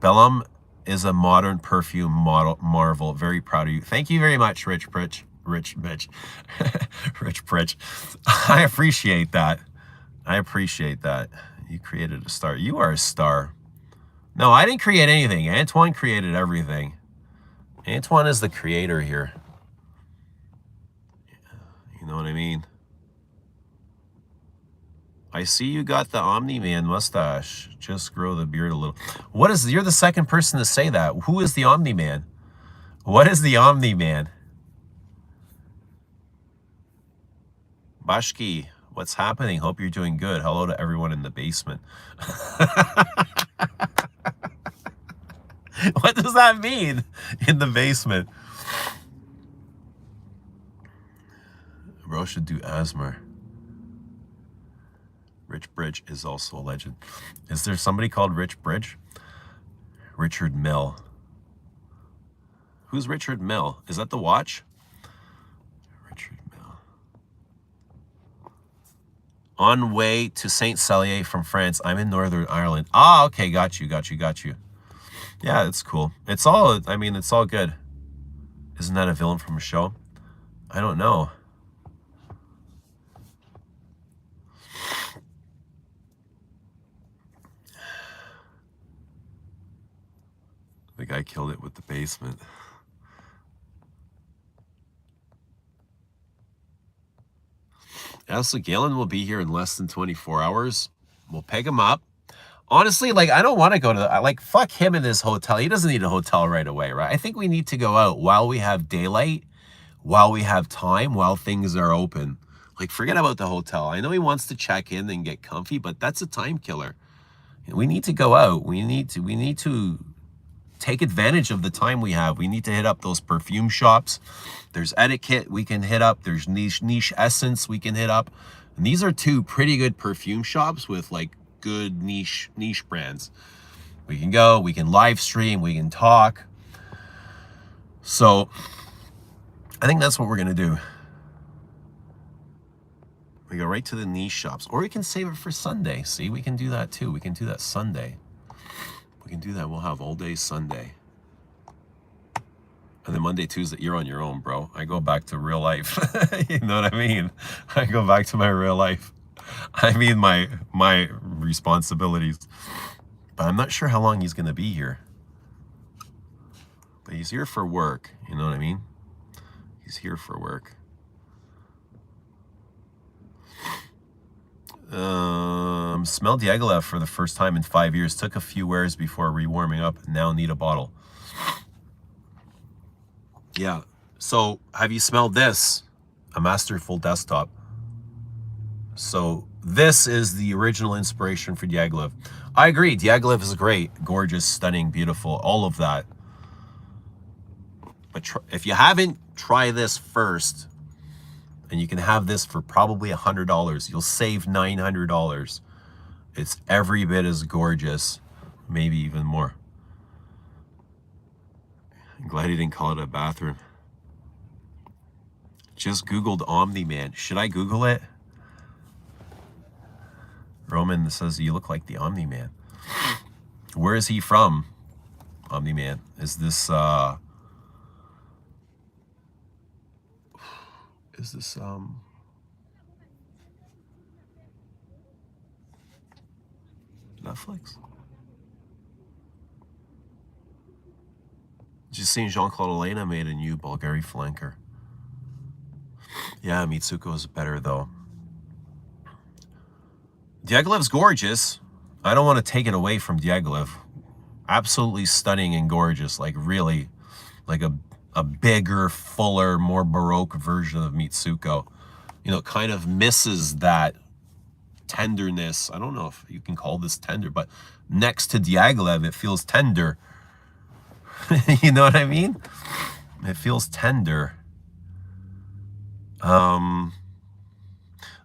S1: Bellam is a modern perfume marvel. Very proud of you. Thank you very much, Rich Pritch. Rich Pritch. I appreciate that. You created a star. You are a star. No, I didn't create anything. Antoine created everything. Antoine is the creator here. You know what I mean? I see you got the Omni-Man mustache. Just grow the beard a little. You're the second person to say that. Who is the Omni-Man? What is the Omni-Man? Bashki, what's happening? Hope you're doing good. Hello to everyone in the basement. What does that mean? In the basement. Bro should do asthma. Rich Bridge is also a legend. Is there somebody called Rich Bridge? Richard Mill. Who's Richard Mill? Is that the watch? Richard Mill. On way to Saint Celier from France. I'm in Northern Ireland. Ah, okay, got you. Yeah, that's cool. It's all good. Isn't that a villain from a show? I don't know. The guy killed it with the basement. So Galen will be here in less than 24 hours. We'll pick him up. Honestly, I don't want to go to fuck him in his hotel. He doesn't need a hotel right away, right? I think we need to go out while we have daylight, while we have time, while things are open. Forget about the hotel. I know he wants to check in and get comfy, but that's a time killer. We need to go out. We need to take advantage of the time we have. We need to hit up those perfume shops. There's etiquette we can hit up. There's niche essence we can hit up. And these are two pretty good perfume shops with like good niche brands. We can go, we can live stream, we can talk. So I think that's what we're gonna do. We go right to the niche shops, or we can save it for Sunday. See, we can do that too. We can do that Sunday. We can do that. We'll have all day Sunday. And then Monday, Tuesday, you're on your own, bro. I go back to real life. You know what I mean? I go back to my real life. I mean my responsibilities. But I'm not sure how long he's gonna be here. But he's here for work. You know what I mean? He's here for work. Smelled Diaghilev for the first time in 5 years. Took a few wears before rewarming up. Now need a bottle. Yeah. So have you smelled this? A Masterful Desktop. So this is the original inspiration for Diaghilev. I agree. Diaghilev is great, gorgeous, stunning, beautiful, all of that. But if you haven't, try this first. And you can have this for probably $100. You'll save $900. It's every bit as gorgeous, maybe even more. I'm glad he didn't call it a bathroom. Just Googled Omni-Man. Should I Google it? Roman says you look like the Omni-Man. Where is he from? Omni-Man. Is this Netflix? Just seen Jean-Claude Elena made a new Bulgari flanker. Yeah, Mitsouko is better though. Diaghilev's gorgeous. I don't want to take it away from Diaghilev. Absolutely stunning and gorgeous. Like really, like a bigger, fuller, more Baroque version of Mitsouko. You know, kind of misses that tenderness. I don't know if you can call this tender, but next to Diaghilev, it feels tender. You know what I mean? It feels tender.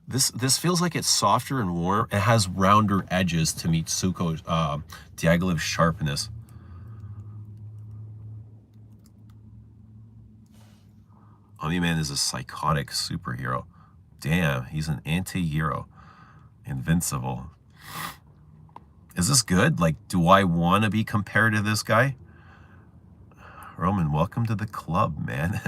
S1: This feels like it's softer and warm. It has rounder edges to Mitsouko Diaghilev's sharpness. Omni-Man is a psychotic superhero. Damn, he's an anti-hero. Invincible. Is this good? Like, do I want to be compared to this guy? Roman, welcome to the club, man.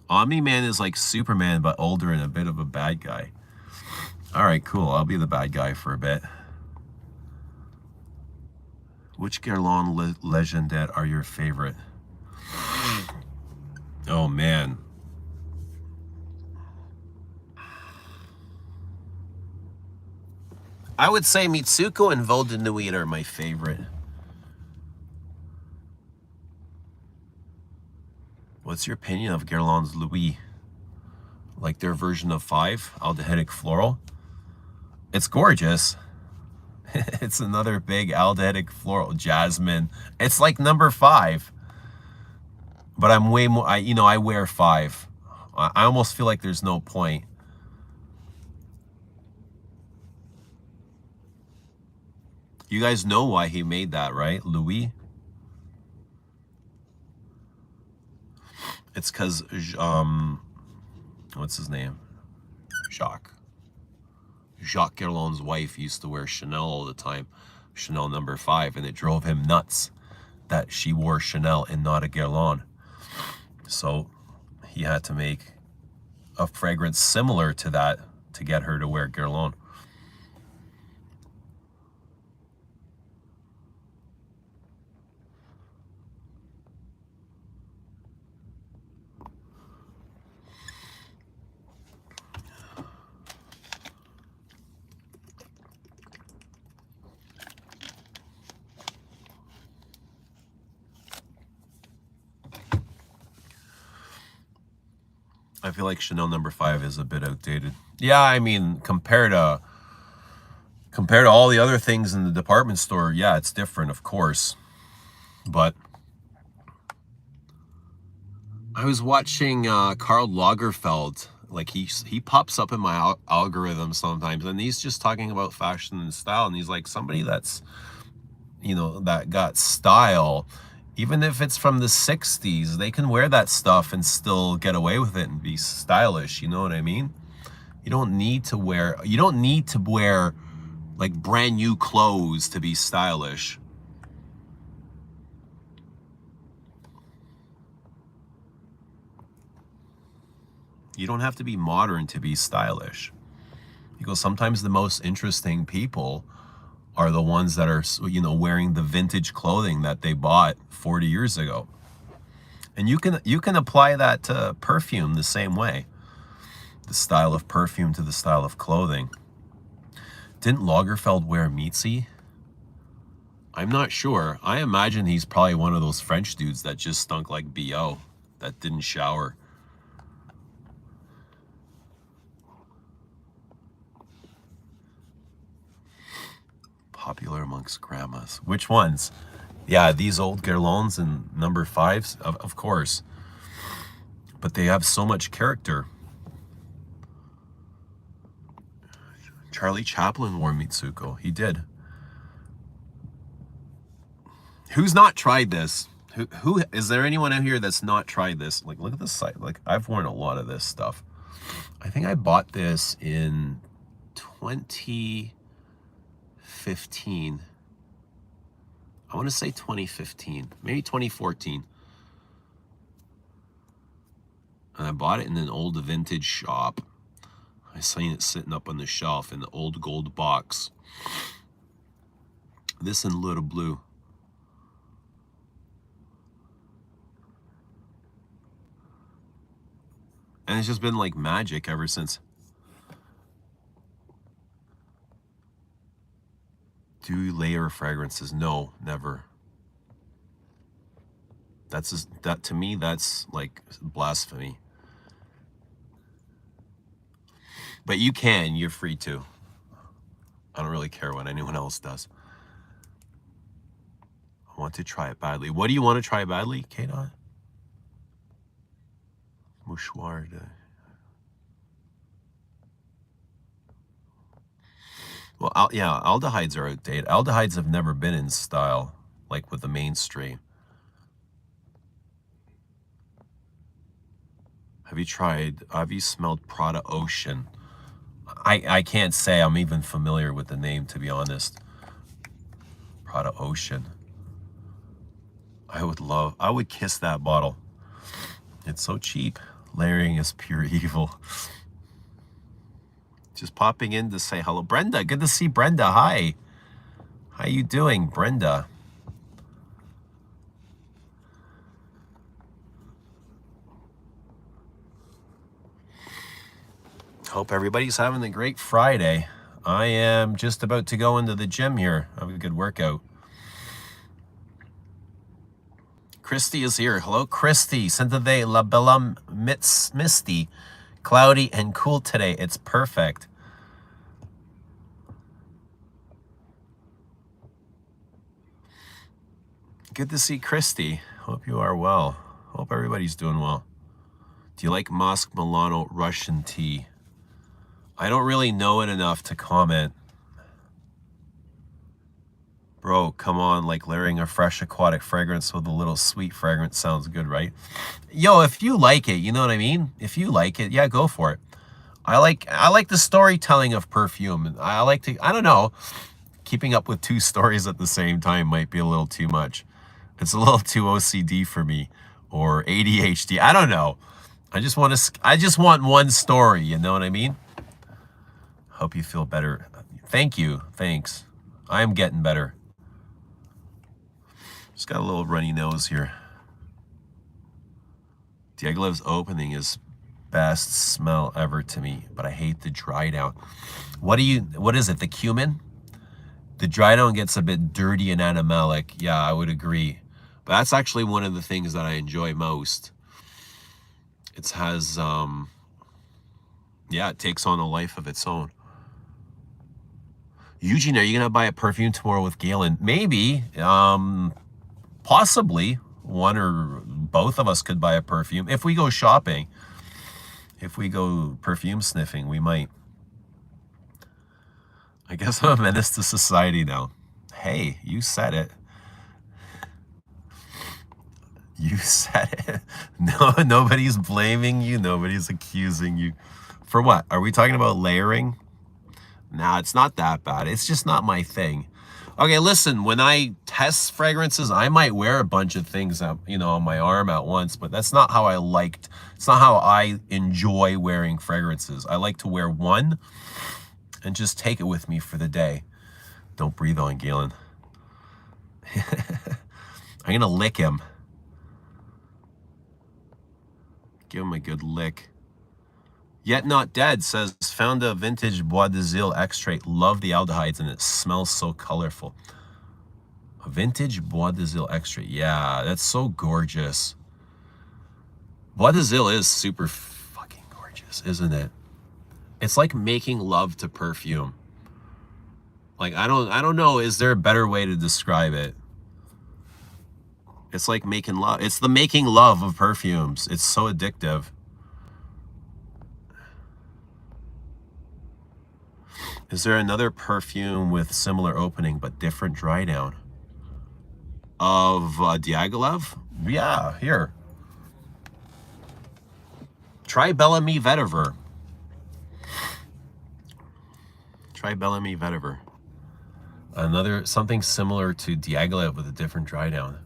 S1: Omni-Man is like Superman, but older and a bit of a bad guy. All right, cool. I'll be the bad guy for a bit. Which Guerlain Legendaire are your favorite? Oh, man. I would say Mitsouko and Vol de Nuit are my favorite. What's your opinion of Guerlain's Louis? Like their version of 5, aldehydic floral? It's gorgeous. It's another big aldehydic floral, jasmine. It's like number 5. But I'm way more, I wear 5. I almost feel like there's no point. You guys know why he made that, right? Louis? It's because, what's his name? Jacques Guerlain's wife used to wear Chanel all the time, Chanel number 5, and it drove him nuts that she wore Chanel and not a Guerlain. So he had to make a fragrance similar to that to get her to wear Guerlain. I feel like Chanel number 5 is a bit outdated. Yeah, I mean, compared to all the other things in the department store, yeah, it's different, of course. But I was watching Karl Lagerfeld. Like he pops up in my algorithm sometimes, and he's just talking about fashion and style. And he's like somebody that's, that got style. Even if it's from the 60s, they can wear that stuff and still get away with it and be stylish. You know what I mean? You don't need to wear like brand new clothes to be stylish. You don't have to be modern to be stylish. Because sometimes the most interesting people are the ones that are, wearing the vintage clothing that they bought 40 years ago. And you can apply that to perfume the same way. The style of perfume to the style of clothing. Didn't Lagerfeld wear Mitzi? I'm not sure. I imagine he's probably one of those French dudes that just stunk like BO, that didn't shower. Popular amongst grandmas. Which ones? Yeah, these old Guerlains and number 5s, of course. But they have so much character. Charlie Chaplin wore Mitsouko. He did. Who's not tried this? Who is there anyone out here that's not tried this? Like, look at this site. Like, I've worn a lot of this stuff. I think I bought this in 2015. I want to say 2015, maybe 2014. And I bought it in an old vintage shop. I seen it sitting up on the shelf in the old gold box. This in little blue. And it's just been like magic ever since. Do you layer fragrances? No, never. That to me, that's like blasphemy. But you can, you're free to. I don't really care what anyone else does. I want to try it badly. What do you want to try badly, K-Dot? Mouchoir. Well, yeah, aldehydes are outdated. Aldehydes have never been in style, like with the mainstream. Have you smelled Prada Ocean? I can't say I'm even familiar with the name, to be honest. Prada Ocean. I would kiss that bottle. It's so cheap. Layering is pure evil. Just popping in to say hello. Brenda, good to see Brenda. Hi. How you doing, Brenda? Hope everybody's having a great Friday. I am just about to go into the gym here. Have a good workout. Christy is here. Hello, Christy. Sente la bella misty. Cloudy and cool today. It's perfect. Good to see Christy. Hope you are well. Hope everybody's doing well. Do you like Mosque Milano Russian tea? I don't really know it enough to comment. Bro, come on, like layering a fresh aquatic fragrance with a little sweet fragrance sounds good, right? Yo, if you like it, you know what I mean? If you like it, yeah, go for it. I like the storytelling of perfume. And I don't know, keeping up with 2 stories at the same time might be a little too much. It's a little too OCD for me, or ADHD. I don't know. I just want one story, you know what I mean? Hope you feel better. Thank you. Thanks. I am getting better. Just got a little runny nose here. Dieglev's opening is best smell ever to me, but I hate the dry down. What is it, the cumin? The dry down gets a bit dirty and animalic. Yeah, I would agree. But that's actually one of the things that I enjoy most, It has, yeah, it takes on a life of its own. Eugene, are you gonna buy a perfume tomorrow with Galen? Maybe, possibly. One or both of us could buy a perfume if we go shopping. If we go perfume sniffing, we might. I guess I'm a menace to society now. Hey, you said it. You said it. No, nobody's blaming you. Nobody's accusing you. For what? Are we talking about layering? Nah, it's not that bad. It's just not my thing. Okay, listen, when I test fragrances, I might wear a bunch of things, you know, on my arm at once, but that's not how it's not how I enjoy wearing fragrances. I like to wear one and just take it with me for the day. Don't breathe on Galen. I'm gonna lick him. Give him a good lick. Yet Not Dead says, found a vintage Bois de Zil extrait. Love the aldehydes and it smells so colorful. A vintage Bois de Zil extrait. Yeah, that's so gorgeous. Bois de Zil is super fucking gorgeous, isn't it? It's like making love to perfume. Like, I don't know, is there a better way to describe it? It's like making love. It's the making love of perfumes. It's so addictive. Is there another perfume with similar opening but different dry down? Of Diaghilev? Yeah, here. Try Bellamy Vetiver. Try Bellamy Vetiver. Another, something similar to Diaghilev with a different dry down.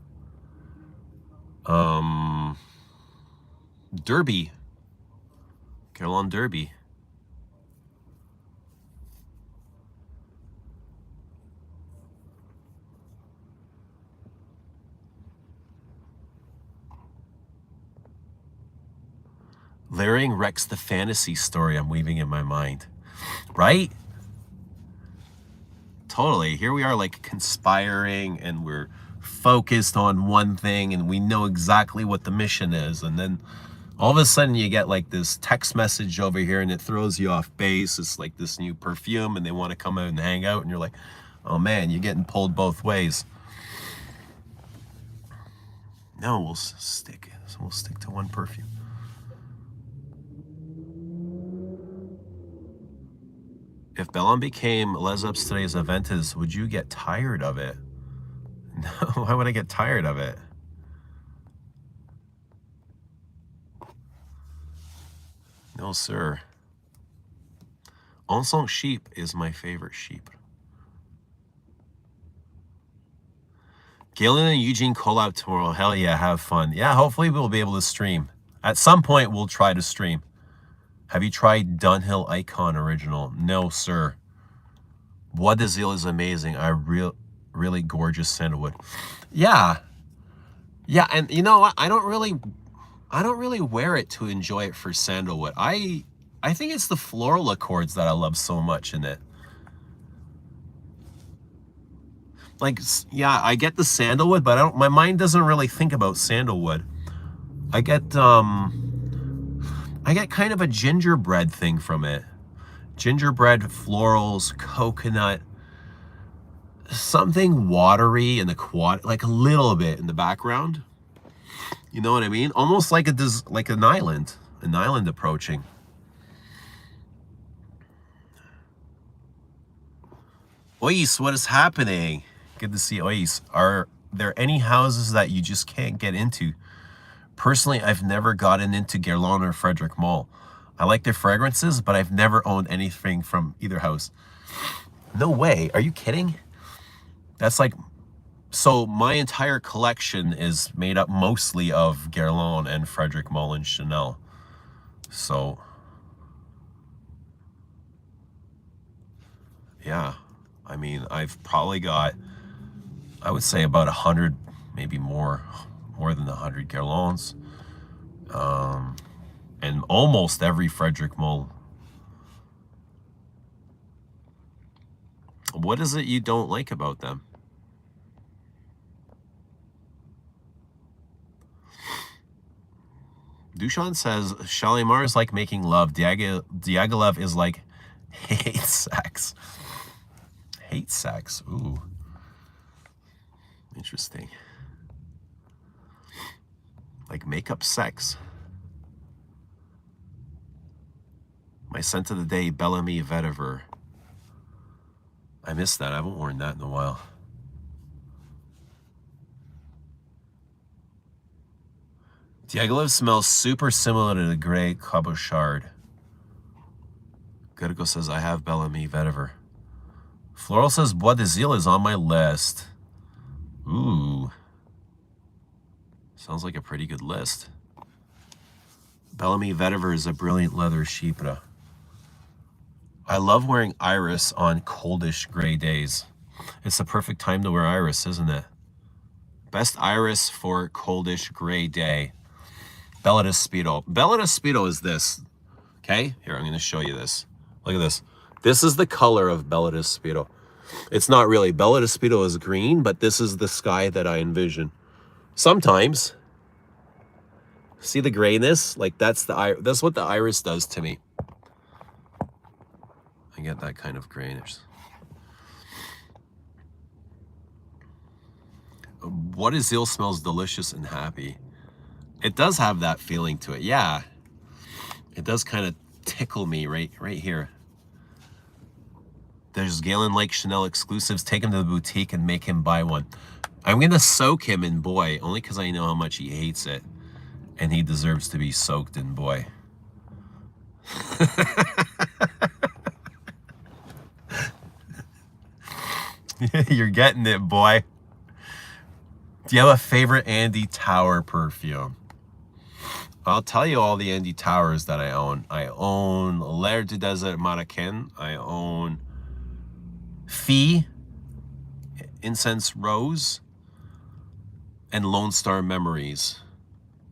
S1: Derby. Guerlain Derby. Layering wrecks the fantasy story I'm weaving in my mind. Right? Totally. Here we are like conspiring and we're focused on one thing and we know exactly what the mission is. And then all of a sudden you get like this text message over here and it throws you off base. It's like this new perfume and they want to come out and hang out and you're like, oh man, you're getting pulled both ways. No, we'll stick to one perfume. If Bellon became Les Ups today's Aventus, would you get tired of it? No, why would I get tired of it? No, sir. Ensemble Sheep is my favorite sheep. Galen and Eugene collab tomorrow. Hell yeah, have fun. Yeah, hopefully we'll be able to stream. At some point, we'll try to stream. Have you tried Dunhill Icon Original? No, sir. Bois de Zil is amazing. Really gorgeous sandalwood. Yeah. Yeah, and you know what? I don't really wear it to enjoy it for sandalwood. I think it's the floral accords that I love so much in it. Like, yeah, I get the sandalwood, but my mind doesn't really think about sandalwood. I get kind of a gingerbread thing from it. Gingerbread, florals, coconut, something watery in the like a little bit in the background. You know what I mean? Almost like an island approaching. Ois, what is happening? Good to see Ois. Are there any houses that you just can't get into? Personally, I've never gotten into Guerlain or Frederick Mall. I like their fragrances, but I've never owned anything from either house. No way. Are you kidding? That's like, so my entire collection is made up mostly of Guerlain and Frederick Mall and Chanel. So, yeah. I mean, I've probably got, I would say about 100, maybe more than 100 Guerlains. And almost every Frederick Mall. What is it you don't like about them? Dushan says Shalimar is like making love. Diaghilev is like hate sex. Hate sex. Ooh. Interesting. Like makeup sex. My scent of the day, Bellamy Vetiver. I missed that. I haven't worn that in a while. Diaghilev smells super similar to the gray cabochard. Guttigo says, I have Bellamy Vetiver. Floral says, Bois d'Azil is on my list. Ooh. Sounds like a pretty good list. Bellamy Vetiver is a brilliant leather chypre. I love wearing iris on coldish gray days. It's the perfect time to wear iris, isn't it? Best iris for coldish gray day. Bella Speedo. Bella Speedo is this. Okay? Here, I'm going to show you this. Look at this. This is the color of Bella Speedo. It's not really. Bella Speedo is green, but this is the sky that I envision. Sometimes. See the grayness? Like that's what the iris does to me. I get that kind of grayness. Bois d'Azil smells delicious and happy. It does have that feeling to it. Yeah. It does kind of tickle me right here. There's Galen Lake Chanel exclusives. Take him to the boutique and make him buy one. I'm going to soak him in Boy, only because I know how much he hates it. And he deserves to be soaked in Boy. You're getting it, boy. Do you have a favorite Andy Tower perfume? I'll tell you all the Andy Towers that I own. I own L'air du Desert Marraquin. I own Fee, Incense Rose, and Lone Star Memories.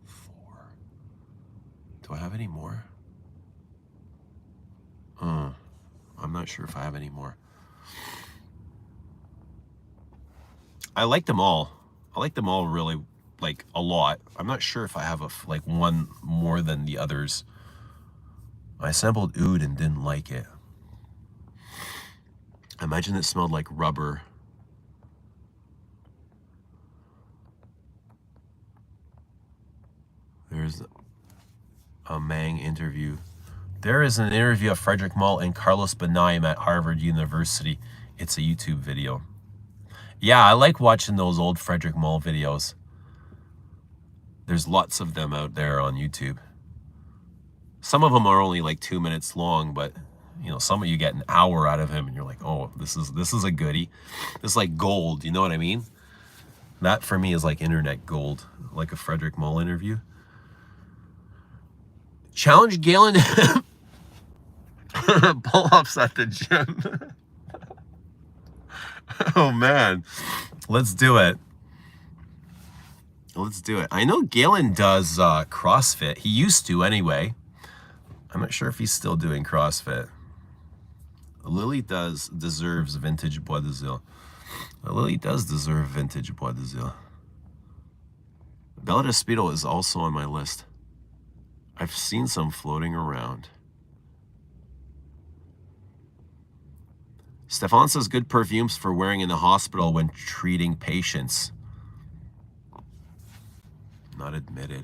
S1: 4. Do I have any more? I'm not sure if I have any more. I like them all. I like them all really, like, a lot. I'm not sure if I have like one more than the others. I sampled Oud and didn't like it. I imagine it smelled like rubber. There's a Mang interview. There is an interview of Frederick Mull and Carlos Benaim at Harvard University. It's a YouTube video. Yeah, I like watching those old Frederick Mull videos. There's lots of them out there on YouTube. Some of them are only like 2 minutes long, but you know, some of you get an hour out of him and you're like, oh, this is a goodie. This is like gold, you know what I mean? That for me is like internet gold, like a Frederick Mull interview. Challenge Galen pull-ups at the gym. Oh man, let's do it. Let's do it. I know Galen does CrossFit. He used to anyway. I'm not sure if he's still doing CrossFit. Lily deserves vintage Bois d'Azil. Lily does deserve vintage Bois d'Azil. Bella Speedo is also on my list. I've seen some floating around. Stefan says good perfumes for wearing in the hospital when treating patients. Not admitted.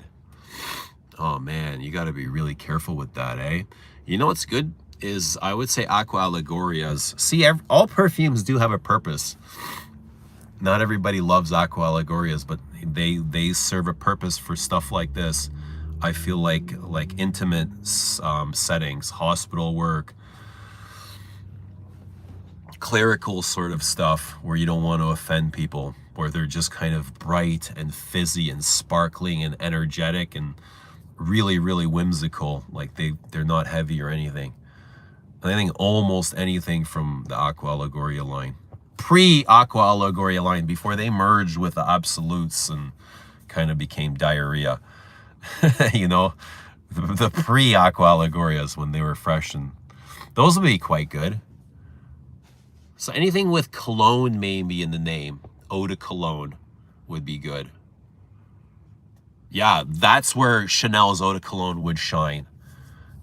S1: Oh man, you got to be really careful with that, eh? You know what's good is, I would say, Aqua Allegorias. See, all perfumes do have a purpose. Not everybody loves Aqua Allegorias, but they serve a purpose for stuff like this. I feel like intimate settings, hospital work, clerical sort of stuff where you don't want to offend people, where they're just kind of bright and fizzy and sparkling and energetic and really, really whimsical. Like they're not heavy or anything. And I think almost anything from the Aqua Allegoria line, pre-Aqua Allegoria line, before they merged with the Absolutes and kind of became diarrhea. You know, the pre-Aqua Allegorias when they were fresh, and those would be quite good. So anything with cologne maybe in the name, eau de cologne, would be good. Yeah, that's where Chanel's eau de cologne would shine.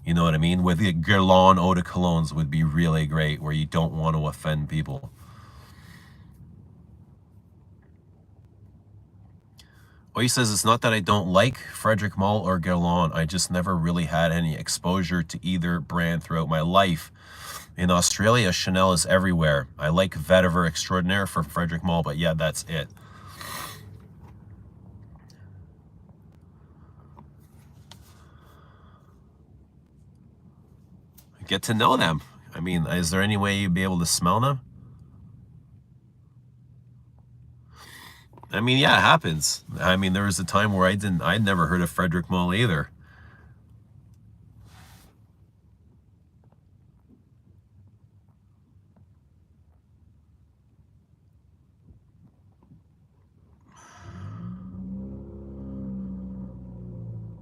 S1: You know what I mean? With the Guerlain eau de colognes would be really great, where you don't want to offend people. Well, he says, it's not that I don't like Frederic Malle or Guerlain. I just never really had any exposure to either brand throughout my life. In Australia, Chanel is everywhere. I like Vetiver Extraordinaire from Frederic Malle, but yeah, that's it. Get to know them. I mean, is there any way you'd be able to smell them? I mean, yeah, it happens. I mean, there was a time where I'd never heard of Frederic Malle either.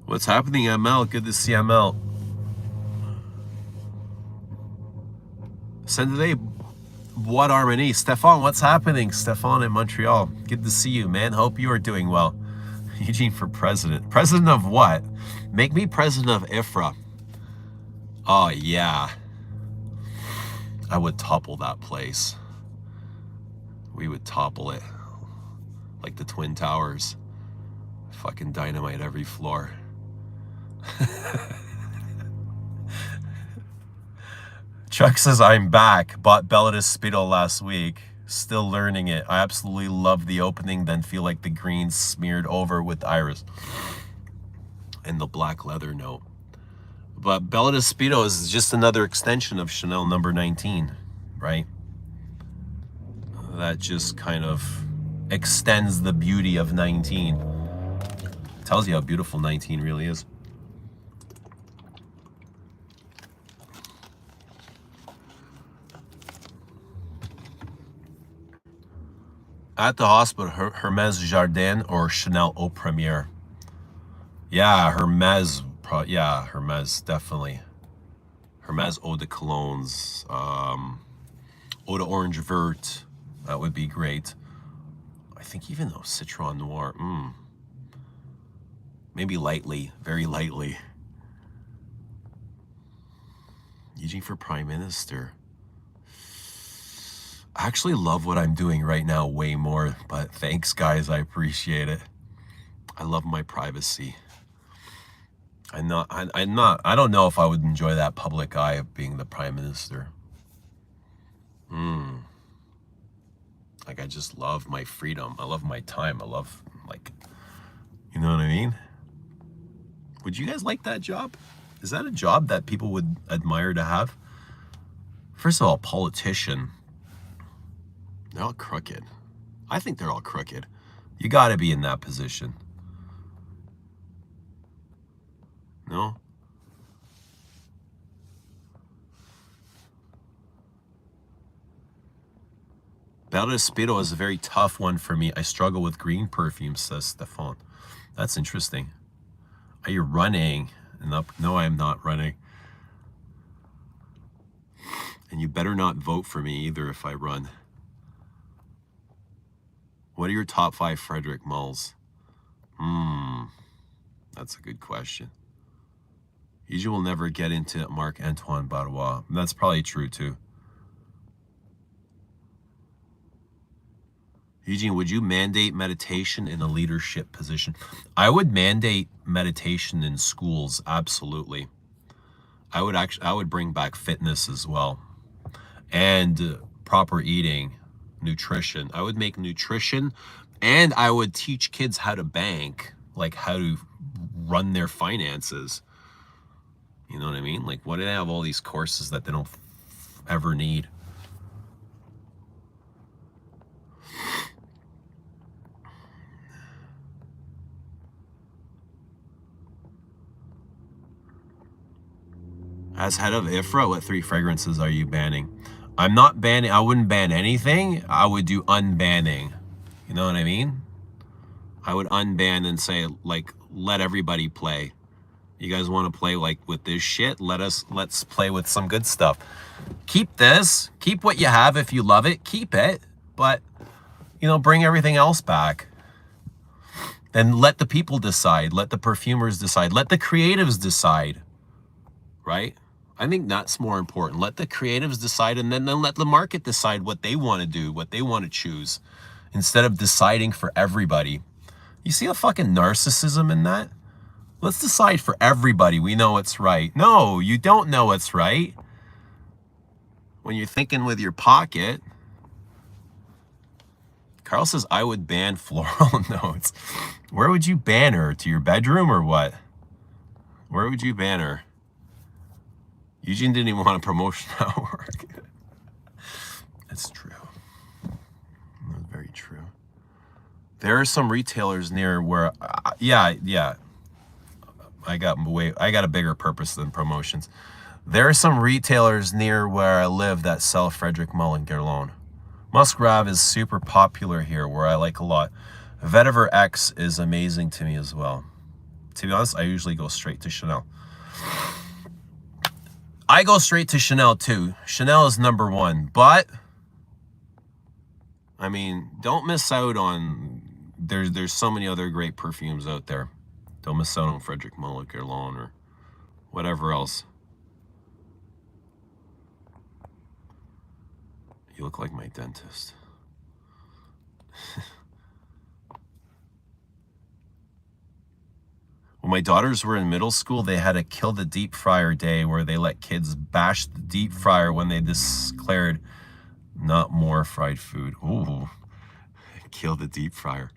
S1: What's happening, ML? Good to see ML. Saturday, what Armani? Stefan, what's happening? Stefan in Montreal. Good to see you, man. Hope you are doing well. Eugene for president. President of what? Make me president of IFRA. Oh, yeah. I would topple that place. We would topple it. Like the Twin Towers. Fucking dynamite every floor. Chuck says, I'm back. Bought Belladus Speedo last week. Still learning it. I absolutely love the opening, then feel like the green smeared over with iris. And the black leather note. But Belladus Speedo is just another extension of Chanel number 19, right? That just kind of extends the beauty of 19. Tells you how beautiful 19 really is. At the hospital, Hermes Jardin or Chanel Eau Premiere? Yeah, Hermes. Yeah, Hermes, definitely. Hermes Eau de Colognes. Eau de Orange Vert. That would be great. I think even though Citron Noir. Maybe lightly, very lightly. Eugene for Prime Minister. I actually love what I'm doing right now way more, but thanks, guys. I appreciate it. I love my privacy. I don't know if I would enjoy that public eye of being the Prime Minister. Like, I just love my freedom. I love my time. I love, like, you know what I mean? Would you guys like that job? Is that a job that people would admire to have? First of all, politician. They're all crooked. I think they're all crooked. You got to be in that position. No? Belladus Speedo is a very tough one for me. I struggle with green perfume, says Stefan. That's interesting. Are you running? No, I'm not running. And you better not vote for me either if I run. What are your top 5 Frederic Malles? That's a good question. Usually will never get into Marc-Antoine Barrois. That's probably true too. Eugene, would you mandate meditation in a leadership position? I would mandate meditation in schools, absolutely. I would bring back fitness as well. And proper eating, nutrition. I would make nutrition, and I would teach kids how to bank, like how to run their finances. You know what I mean? Like, why do they have all these courses that they don't ever need? As head of IFRA, what 3 fragrances are you banning? I'm not banning. I wouldn't ban anything. I would do unbanning. You know what I mean? I would unban and say, like, let everybody play. You guys want to play like with this shit? Let's play with some good stuff. Keep this. Keep what you have if you love it. Keep it. But, you know, bring everything else back. Then let the people decide. Let the perfumers decide. Let the creatives decide, right? I think that's more important. Let the creatives decide, and then let the market decide what they want to do, what they want to choose, instead of deciding for everybody. You see the fucking narcissism in that? Let's decide for everybody. We know what's right. No, you don't know what's right. When you're thinking with your pocket. Carl says, I would ban floral notes. Where would you ban her? To your bedroom or what? Where would you ban her? Eugene didn't even want a promotion at work. That's true. That's very true. There are some retailers near where, yeah. I got a bigger purpose than promotions. There are some retailers near where I live that sell Frederic Mullen Guerlain. Musgrave is super popular here, where I like a lot. Vetiver X is amazing to me as well. To be honest, I usually go straight to Chanel. I go straight to Chanel too. Chanel is number one, but I mean, don't miss out on, there's so many other great perfumes out there. Don't miss out on Frederic Mullen Guerlain or whatever else. You look like my dentist. When my daughters were in middle school, they had a kill the deep fryer day where they let kids bash the deep fryer when they declared not more fried food. Ooh, kill the deep fryer.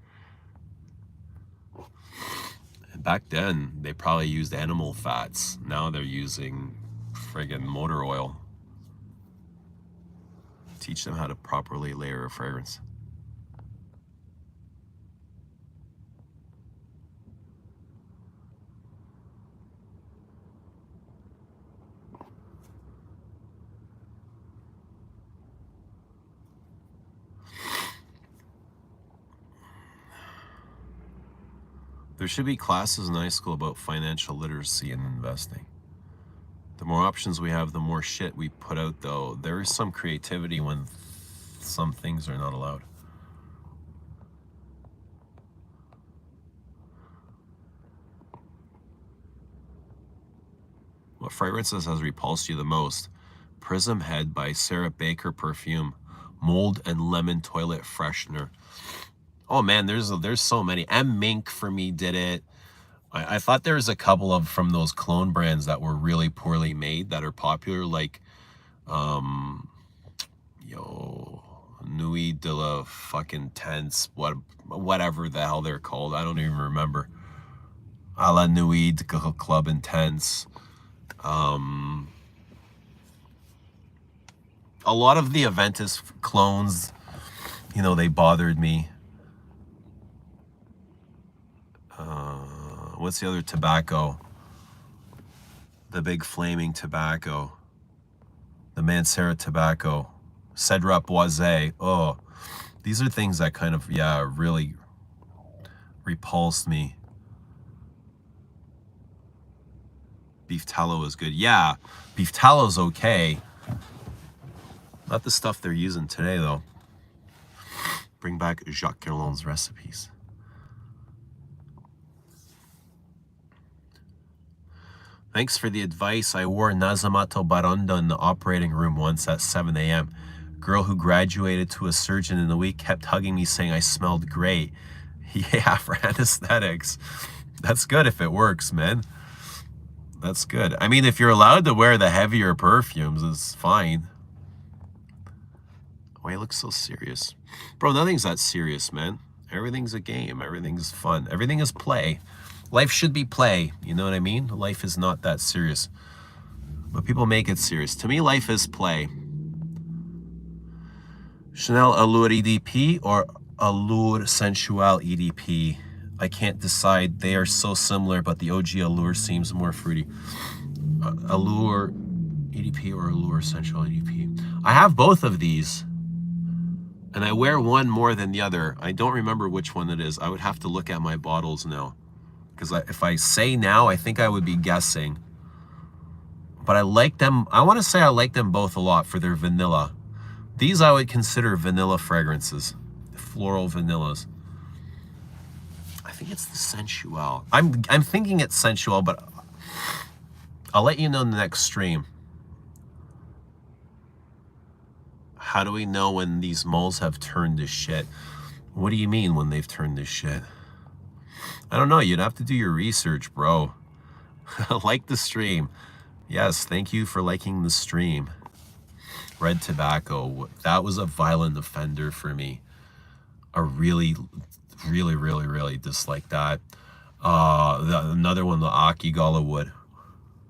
S1: And back then, they probably used animal fats. Now they're using friggin' motor oil. Teach them how to properly layer a fragrance. There should be classes in high school about financial literacy and investing. The more options we have, the more shit we put out, though. There is some creativity when some things are not allowed. What fragrances has repulsed you the most? Prism Head by Sarah Baker Perfume. Mold and Lemon Toilet Freshener. Oh man, there's so many. M. Mink for me did it. I thought there was a couple of from those clone brands that were really poorly made that are popular, like Nuit de la fucking Tense, whatever the hell they're called. I don't even remember. A la Nuit de Club Intense. A lot of the Aventus clones, they bothered me. What's the other tobacco? The big flaming tobacco. The Mancera tobacco. Cedrat Boisé. Oh, these are things that kind of, really repulsed me. Beef tallow is good. Yeah, beef tallow is okay. Not the stuff they're using today, though. Bring back Jacques Guerlain's recipes. Thanks for the advice. I wore Nazamato Barondo in the operating room once at 7 a.m. Girl who graduated to a surgeon in the week kept hugging me saying I smelled great. Yeah, for anesthetics. That's good if it works, man. That's good. I mean, if you're allowed to wear the heavier perfumes, it's fine. Why you look so serious? Bro, nothing's that serious, man. Everything's a game. Everything's fun. Everything is play. Life should be play. You know what I mean? Life is not that serious. But people make it serious. To me, life is play. Chanel Allure EDP or Allure Sensual EDP? I can't decide. They are so similar, but the OG Allure seems more fruity. Allure EDP or Allure Sensual EDP? I have both of these. And I wear one more than the other. I don't remember which one it is. I would have to look at my bottles now. Because if I say now, I think I would be guessing. But I like them. I want to say I like them both a lot for their vanilla. These I would consider vanilla fragrances. Floral vanillas. I think it's the sensual. I'm thinking it's sensual, but I'll let you know in the next stream. How do we know when these moles have turned to shit? What do you mean when they've turned to shit? I don't know. You'd have to do your research, bro. Like the stream. Yes, thank you for liking the stream. Red tobacco. That was a violent offender for me. I really dislike that. Another one, the Akigala wood.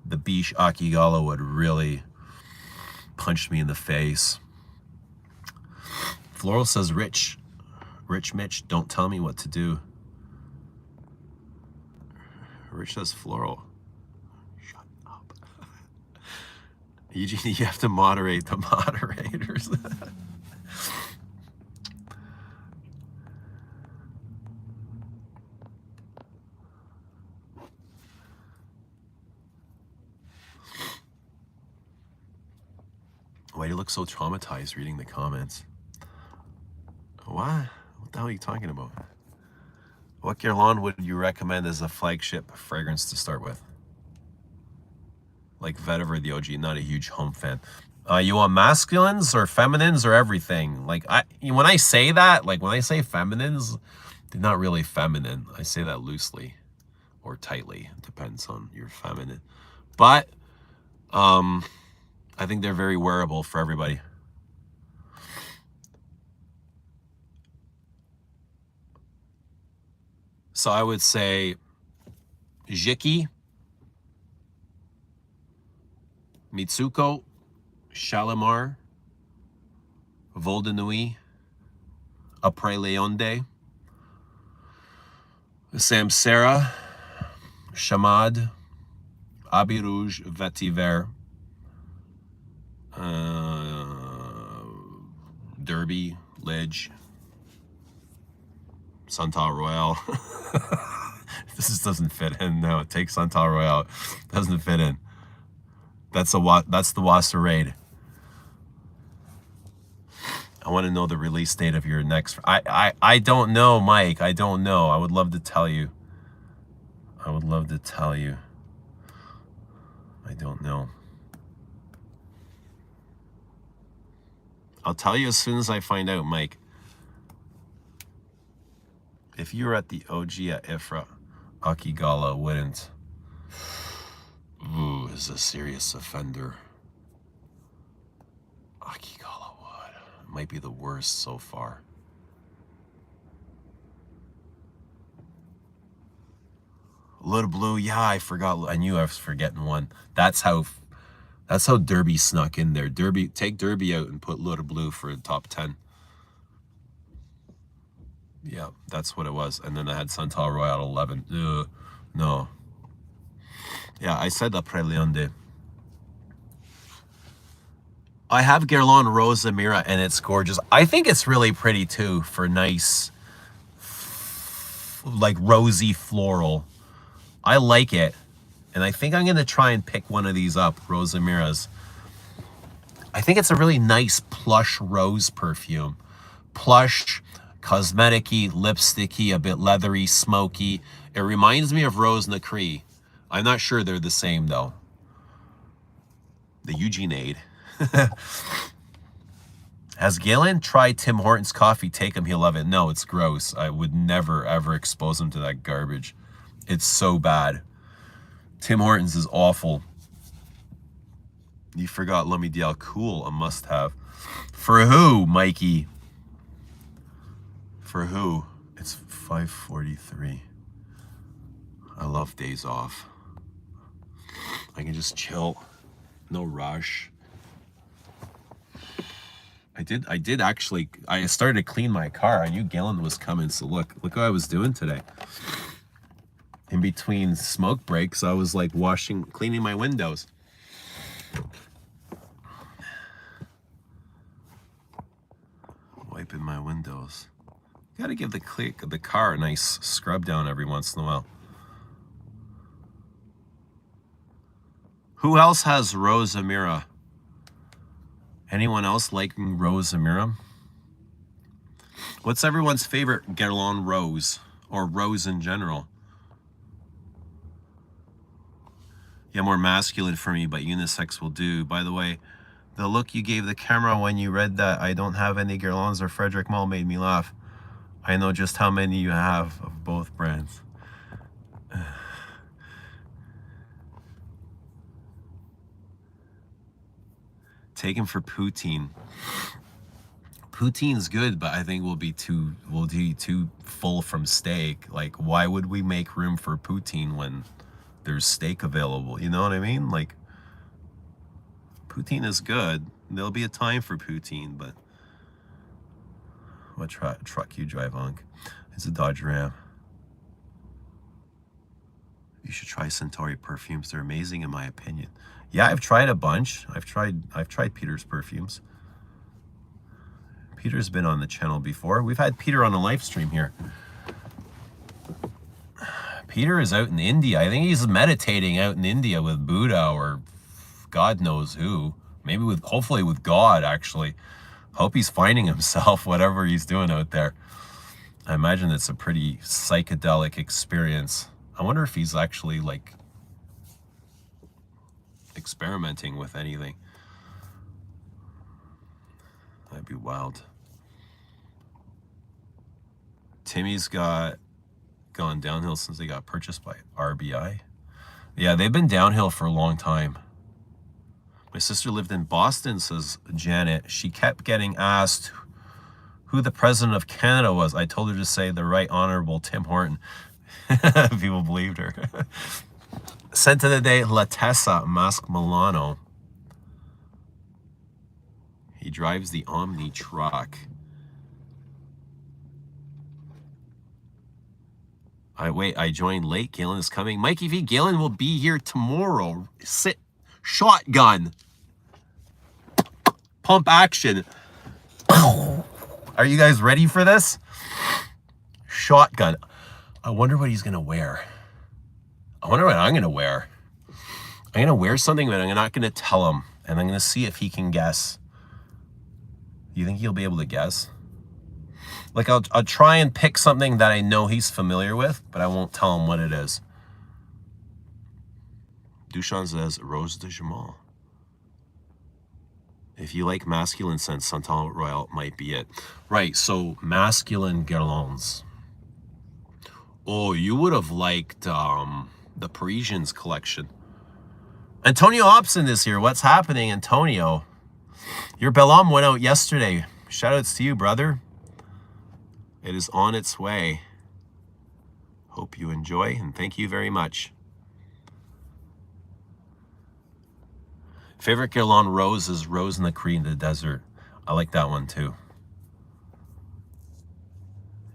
S1: The Bish Akigala would really punched me in the face. Floral says, Rich Mitch, don't tell me what to do. Rich says, Floral, shut up. Eugene, you have to moderate the moderators. Why do you look so traumatized reading the comments? What? What the hell are you talking about? What Guerlain would you recommend as a flagship fragrance to start with? Like Vetiver the OG, not a huge home fan. You want masculines or feminines or everything? Like when I say that, like when I say feminines, they're not really feminine. I say that loosely or tightly. It depends on your feminine. But I think they're very wearable for everybody. So I would say Jiki, Mitsouko, Shalimar, Vol de Nuit, Après Leonde, Samsara, Chamade, Abbey Rouge, Vetiver, Derby, Lidge, Santal Royale. This just doesn't fit in. No, it takes Santal Royale. Doesn't fit in. That's the Wassa Raid. I want to know the release date of your next. I don't know, Mike. I don't know. I would love to tell you. I would love to tell you. I don't know. I'll tell you as soon as I find out, Mike. If you were at the OG at Ifra, Akigala wouldn't. Ooh, is a serious offender. Akigala would. It might be the worst so far. Little Blue, yeah, I forgot. I knew I was forgetting one. That's how Derby snuck in there. Take Derby out and put Little Blue for the top 10. Yeah, that's what it was. And then I had Santal Royale at 11. No. Yeah, I said Après Leonde. I have Guerlain Rose Amira, and it's gorgeous. I think it's really pretty, too, for nice, like, rosy floral. I like it. And I think I'm going to try and pick one of these up, Rose Amira's. I think it's a really nice plush rose perfume. Plush, cosmetic-y, lipsticky, a bit leathery, smoky. It reminds me of Rose Nacree. I'm not sure they're the same, though. The Eugeneade. Has Galen tried Tim Hortons coffee? Take him, he'll love it. No, it's gross. I would never, ever expose him to that garbage. It's so bad. Tim Hortons is awful. You forgot Lummy Dial. Cool, a must-have. For who, Mikey? For who? It's 5:43. I love days off. I can just chill. No rush. I did actually, I started to clean my car. I knew Galen was coming, so look what I was doing today. In between smoke breaks, I was like cleaning my windows. Wiping my windows. Gotta give the car a nice scrub down every once in a while. Who else has Rose Amira? Anyone else liking Rose Amira? What's everyone's favorite Guerlain Rose? or rose in general. Yeah, more masculine for me, but unisex will do. By the way, the look you gave the camera when you read that I don't have any Guerlains or Frederic Mall made me laugh. I know just how many you have of both brands. Take him for poutine. Poutine's good, but I think we'll be too full from steak. Like, why would we make room for poutine when there's steak available? You know what I mean? Like, poutine is good. There'll be a time for poutine, but what truck you drive, Unc? It's a Dodge Ram. You should try Centauri perfumes. They're amazing in my opinion. Yeah, I've tried a bunch. I've tried Peter's perfumes. Peter's been on the channel before. We've had Peter on a live stream here. Peter is out in India. I think he's meditating out in India with Buddha or God knows who. Maybe hopefully with God, actually. Hope he's finding himself, whatever he's doing out there. I imagine it's a pretty psychedelic experience. I wonder if he's actually like experimenting with anything. That'd be wild. Timmy's gone downhill since they got purchased by RBI. Yeah, they've been downhill for a long time. My sister lived in Boston, says Janet. She kept getting asked who the president of Canada was. I told her to say the Right Honorable Tim Horton. People believed her. Sent of the day, Latessa Mask Milano. He drives the Omni truck. I joined late. Galen is coming. Mikey V. Galen will be here tomorrow. Sit. Shotgun. Pump action. Are you guys ready for this? Shotgun. I wonder what he's going to wear. I wonder what I'm going to wear. I'm going to wear something, but I'm not going to tell him. And I'm going to see if he can guess. Do you think he'll be able to guess? Like, I'll try and pick something that I know he's familiar with, but I won't tell him what it is. Dushan says, Rose de Jamal. If you like masculine scents, Santal Royal might be it. Right, so masculine Guerlains. Oh, you would have liked the Parisians collection. Antonio Hobson is here. What's happening, Antonio? Your Bellam went out yesterday. Shoutouts to you, brother. It is on its way. Hope you enjoy, and thank you very much. Favorite Guerlain rose is Rose in the Cree in the Desert. I like that one too.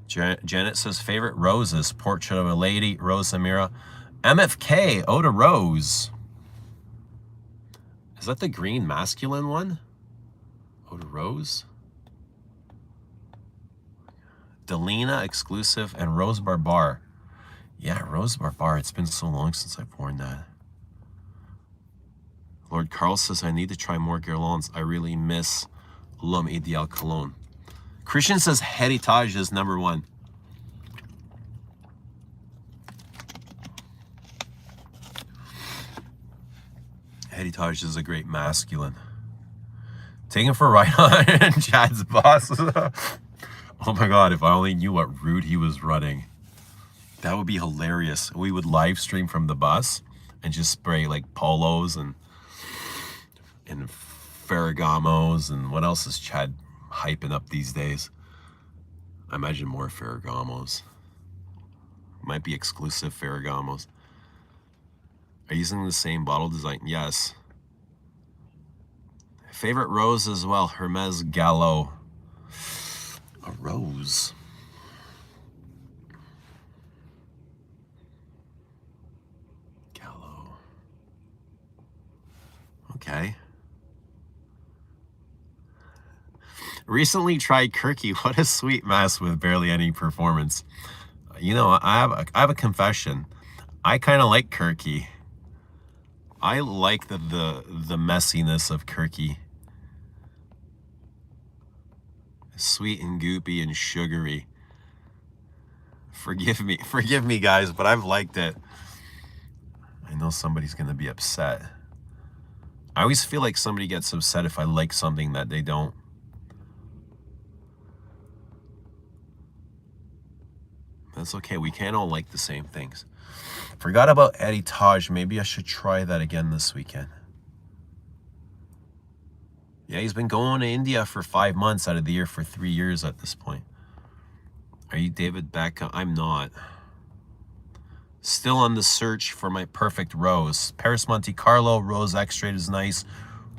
S1: Janet says favorite roses, Portrait of a Lady, Rose Amira. MFK, Oda Rose. Is that the green masculine one? Oda Rose? Delina exclusive and Rose Barbar. Yeah, Rose Barbar. It's been so long since I've worn that. Lord Carl says I need to try more Guerlains. I really miss L'Homme Ideal Cologne. Christian says Heritage is #1. Heritage is a great masculine. Taking for a ride on Chad's boss. Oh my God, if I only knew what route he was running. That would be hilarious. We would live stream from the bus and just spray like polos and Ferragamos and what else is Chad hyping up these days? I imagine more Ferragamos. Might be exclusive Ferragamos. Are you using the same bottle design? Yes. Favorite rose as well, Hermes Gallo. A rose. Gallo. Okay. Recently tried Kirky. What a sweet mess with barely any performance. You know, I have a confession. I kind of like Kirky. I like the messiness of Kirky. Sweet and goopy and sugary. Forgive me, guys, but I've liked it. I know somebody's gonna be upset. I always feel like somebody gets upset if I like something that they don't. That's okay. We can't all like the same things. Forgot about Eddie Taj. Maybe I should try that again this weekend. Yeah, he's been going to India for 5 months out of the year for 3 years at this point. Are you David Beckham? I'm not. Still on the search for my perfect rose. Paris Monte Carlo Rose Extrait is nice.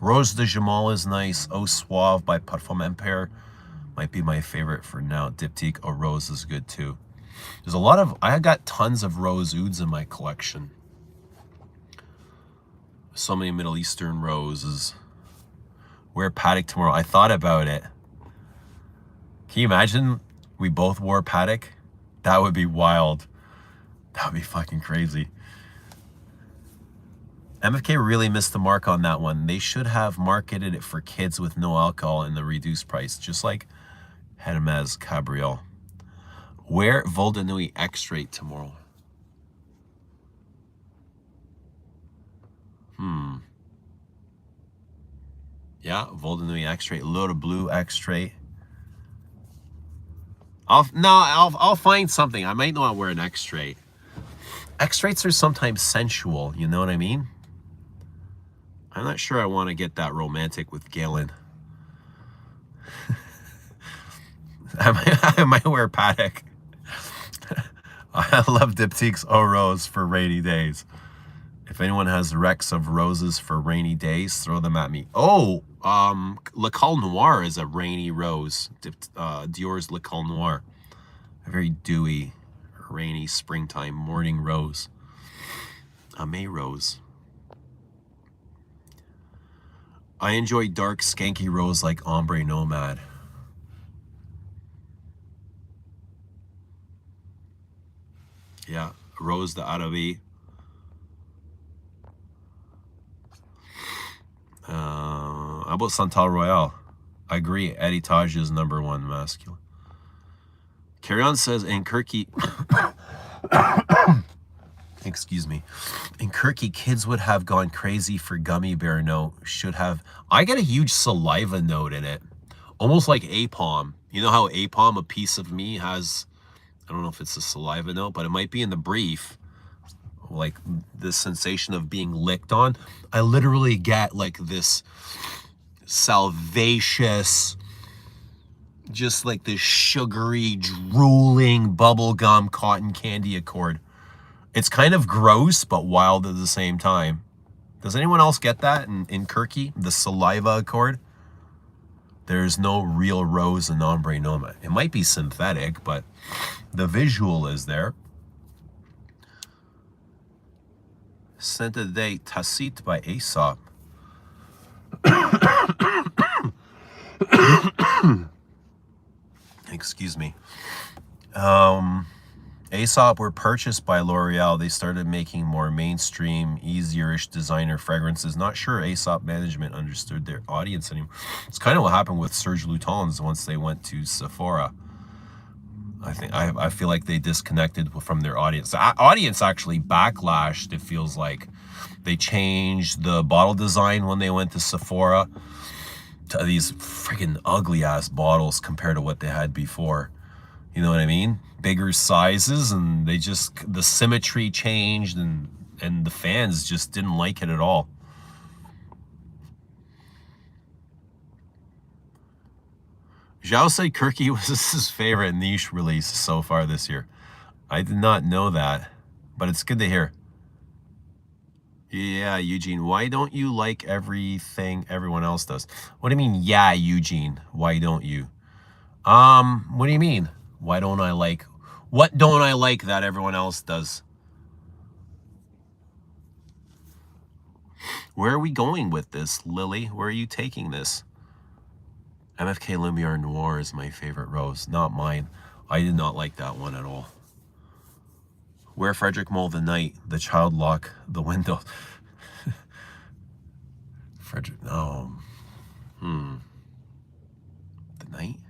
S1: Rose de Jamal is nice. Eau Suave by Parfum Empire might be my favorite for now. Diptyque Eau Rose is good too. There's a lot of, I got tons of rose ouds in my collection. So many Middle Eastern roses. Wear Paddock tomorrow. I thought about it. Can you imagine we both wore Paddock? That would be wild. That would be fucking crazy. MFK really missed the mark on that one. They should have marketed it for kids with no alcohol in the reduced price, just like Hermes Cabriole. Wear Vol de Nuit Extrait tomorrow. Yeah, Vol de Nuit Extrait, L'Eau Blue Extrait. I'll find something. I might not wear an Extrait. Extraits are sometimes sensual, you know what I mean? I'm not sure I want to get that romantic with Galen. I might wear Paddock. I love Diptyque's Eau Rose for rainy days. If anyone has wrecks of roses for rainy days, throw them at me. Oh, Le Col Noir is a rainy rose. Dior's Le Col Noir. A very dewy, rainy springtime morning rose. A May rose. I enjoy dark, skanky rose like Ombre Nomad. Yeah, Rose d'Arabie. How about Santal Royale? I agree. Eddie Taj is #1 masculine. Carry On says in Kirky, excuse me, in Kirky, kids would have gone crazy for gummy bear note. Should have. I get a huge saliva note in it, almost like Apom. You know how Apom, a piece of me, has, I don't know if it's a saliva note, but it might be in the brief. Like this sensation of being licked on. I literally get like this salvacious, just like this sugary, drooling, bubblegum cotton candy accord. It's kind of gross, but wild at the same time. Does anyone else get that in Kirky? The saliva accord? There's no real rose in Ombre Nomad. It might be synthetic, but the visual is there. Santa de Tacite by Aesop. Excuse me. Aesop were purchased by L'Oreal. They started making more mainstream, easier-ish designer fragrances. Not sure Aesop management understood their audience anymore. It's kind of what happened with Serge Lutens once they went to Sephora. I feel like they disconnected from their audience. The audience actually backlashed, it feels like. They changed the bottle design when they went to Sephora to these freaking ugly ass bottles compared to what they had before. You know what I mean? Bigger sizes, and they just, the symmetry changed, and the fans just didn't like it at all. Zhao said Kirky was his favorite niche release so far this year. I did not know that, but it's good to hear. Yeah, Eugene, why don't you like everything everyone else does? What do you mean, yeah, Eugene? Why don't you? What do you mean? Why don't I like? What don't I like that everyone else does? Where are we going with this, Lily? Where are you taking this? MFK Lumiere Noir is my favorite rose, not mine. I did not like that one at all. Where Frederick Mole the Night, the child lock, the window. Frederick, no. The night?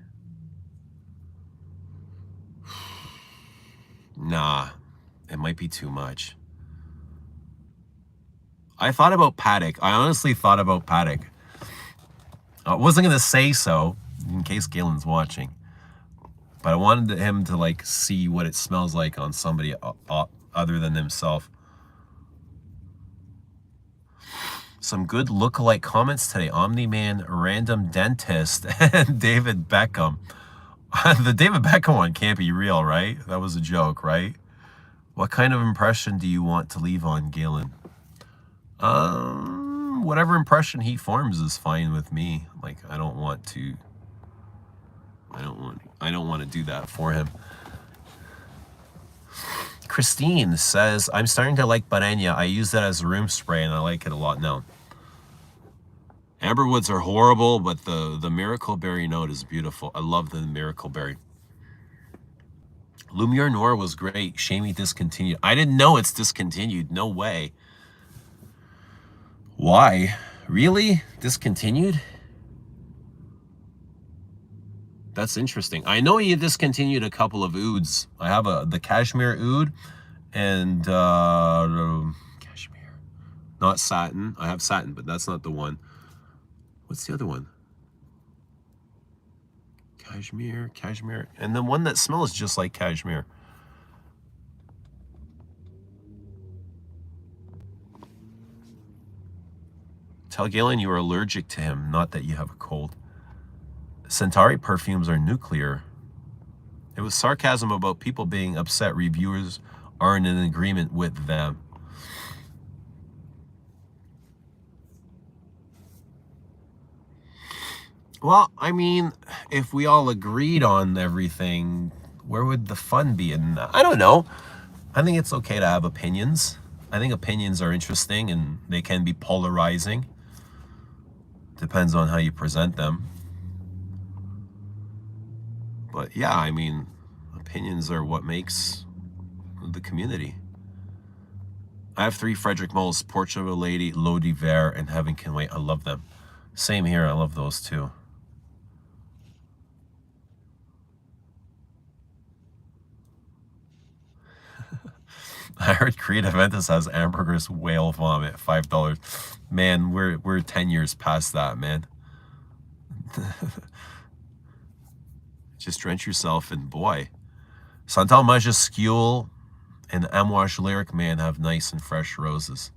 S1: might be too much. I thought about paddock. I honestly thought about paddock. I wasn't going to say so in case Galen's watching, but I wanted him to like see what it smells like on somebody other than himself. Some good lookalike comments today. Omni-Man, Random Dentist, and David Beckham. The David Beckham one can't be real, right? That was a joke, right? What kind of impression do you want to leave on Galen? Whatever impression he forms is fine with me. Like, I don't want to do that for him. Christine says, I'm starting to like Barenya. I use that as a room spray and I like it a lot now. Amberwoods are horrible, but the Miracle Berry note is beautiful. I love the Miracle Berry. Lumiere Noir was great. Shamey discontinued. I didn't know it's discontinued. No way. Why? Really? Discontinued? That's interesting. I know you discontinued a couple of ouds. I have the Cashmere oud and Cashmere. Not satin. I have satin, but that's not the one. What's the other one? Cashmere. And the one that smells just like cashmere. Tell Galen you are allergic to him, not that you have a cold. Centauri perfumes are nuclear. It was sarcasm about people being upset reviewers aren't in agreement with them. Well, I mean, if we all agreed on everything, where would the fun be in that? I don't know. I think it's okay to have opinions. I think opinions are interesting and they can be polarizing. Depends on how you present them. But yeah, I mean, opinions are what makes the community. I have 3 Frederick Malls, Portrait of a Lady, L'Eau d'Hiver, and Heaven Can Wait. I love them. Same here. I love those too. I heard Creative Ventus has hamburgers whale vomit, $5. Man, we're 10 years past that, man. Just drench yourself in boy. Santal Majuscule and Amouage Lyric Man have nice and fresh roses.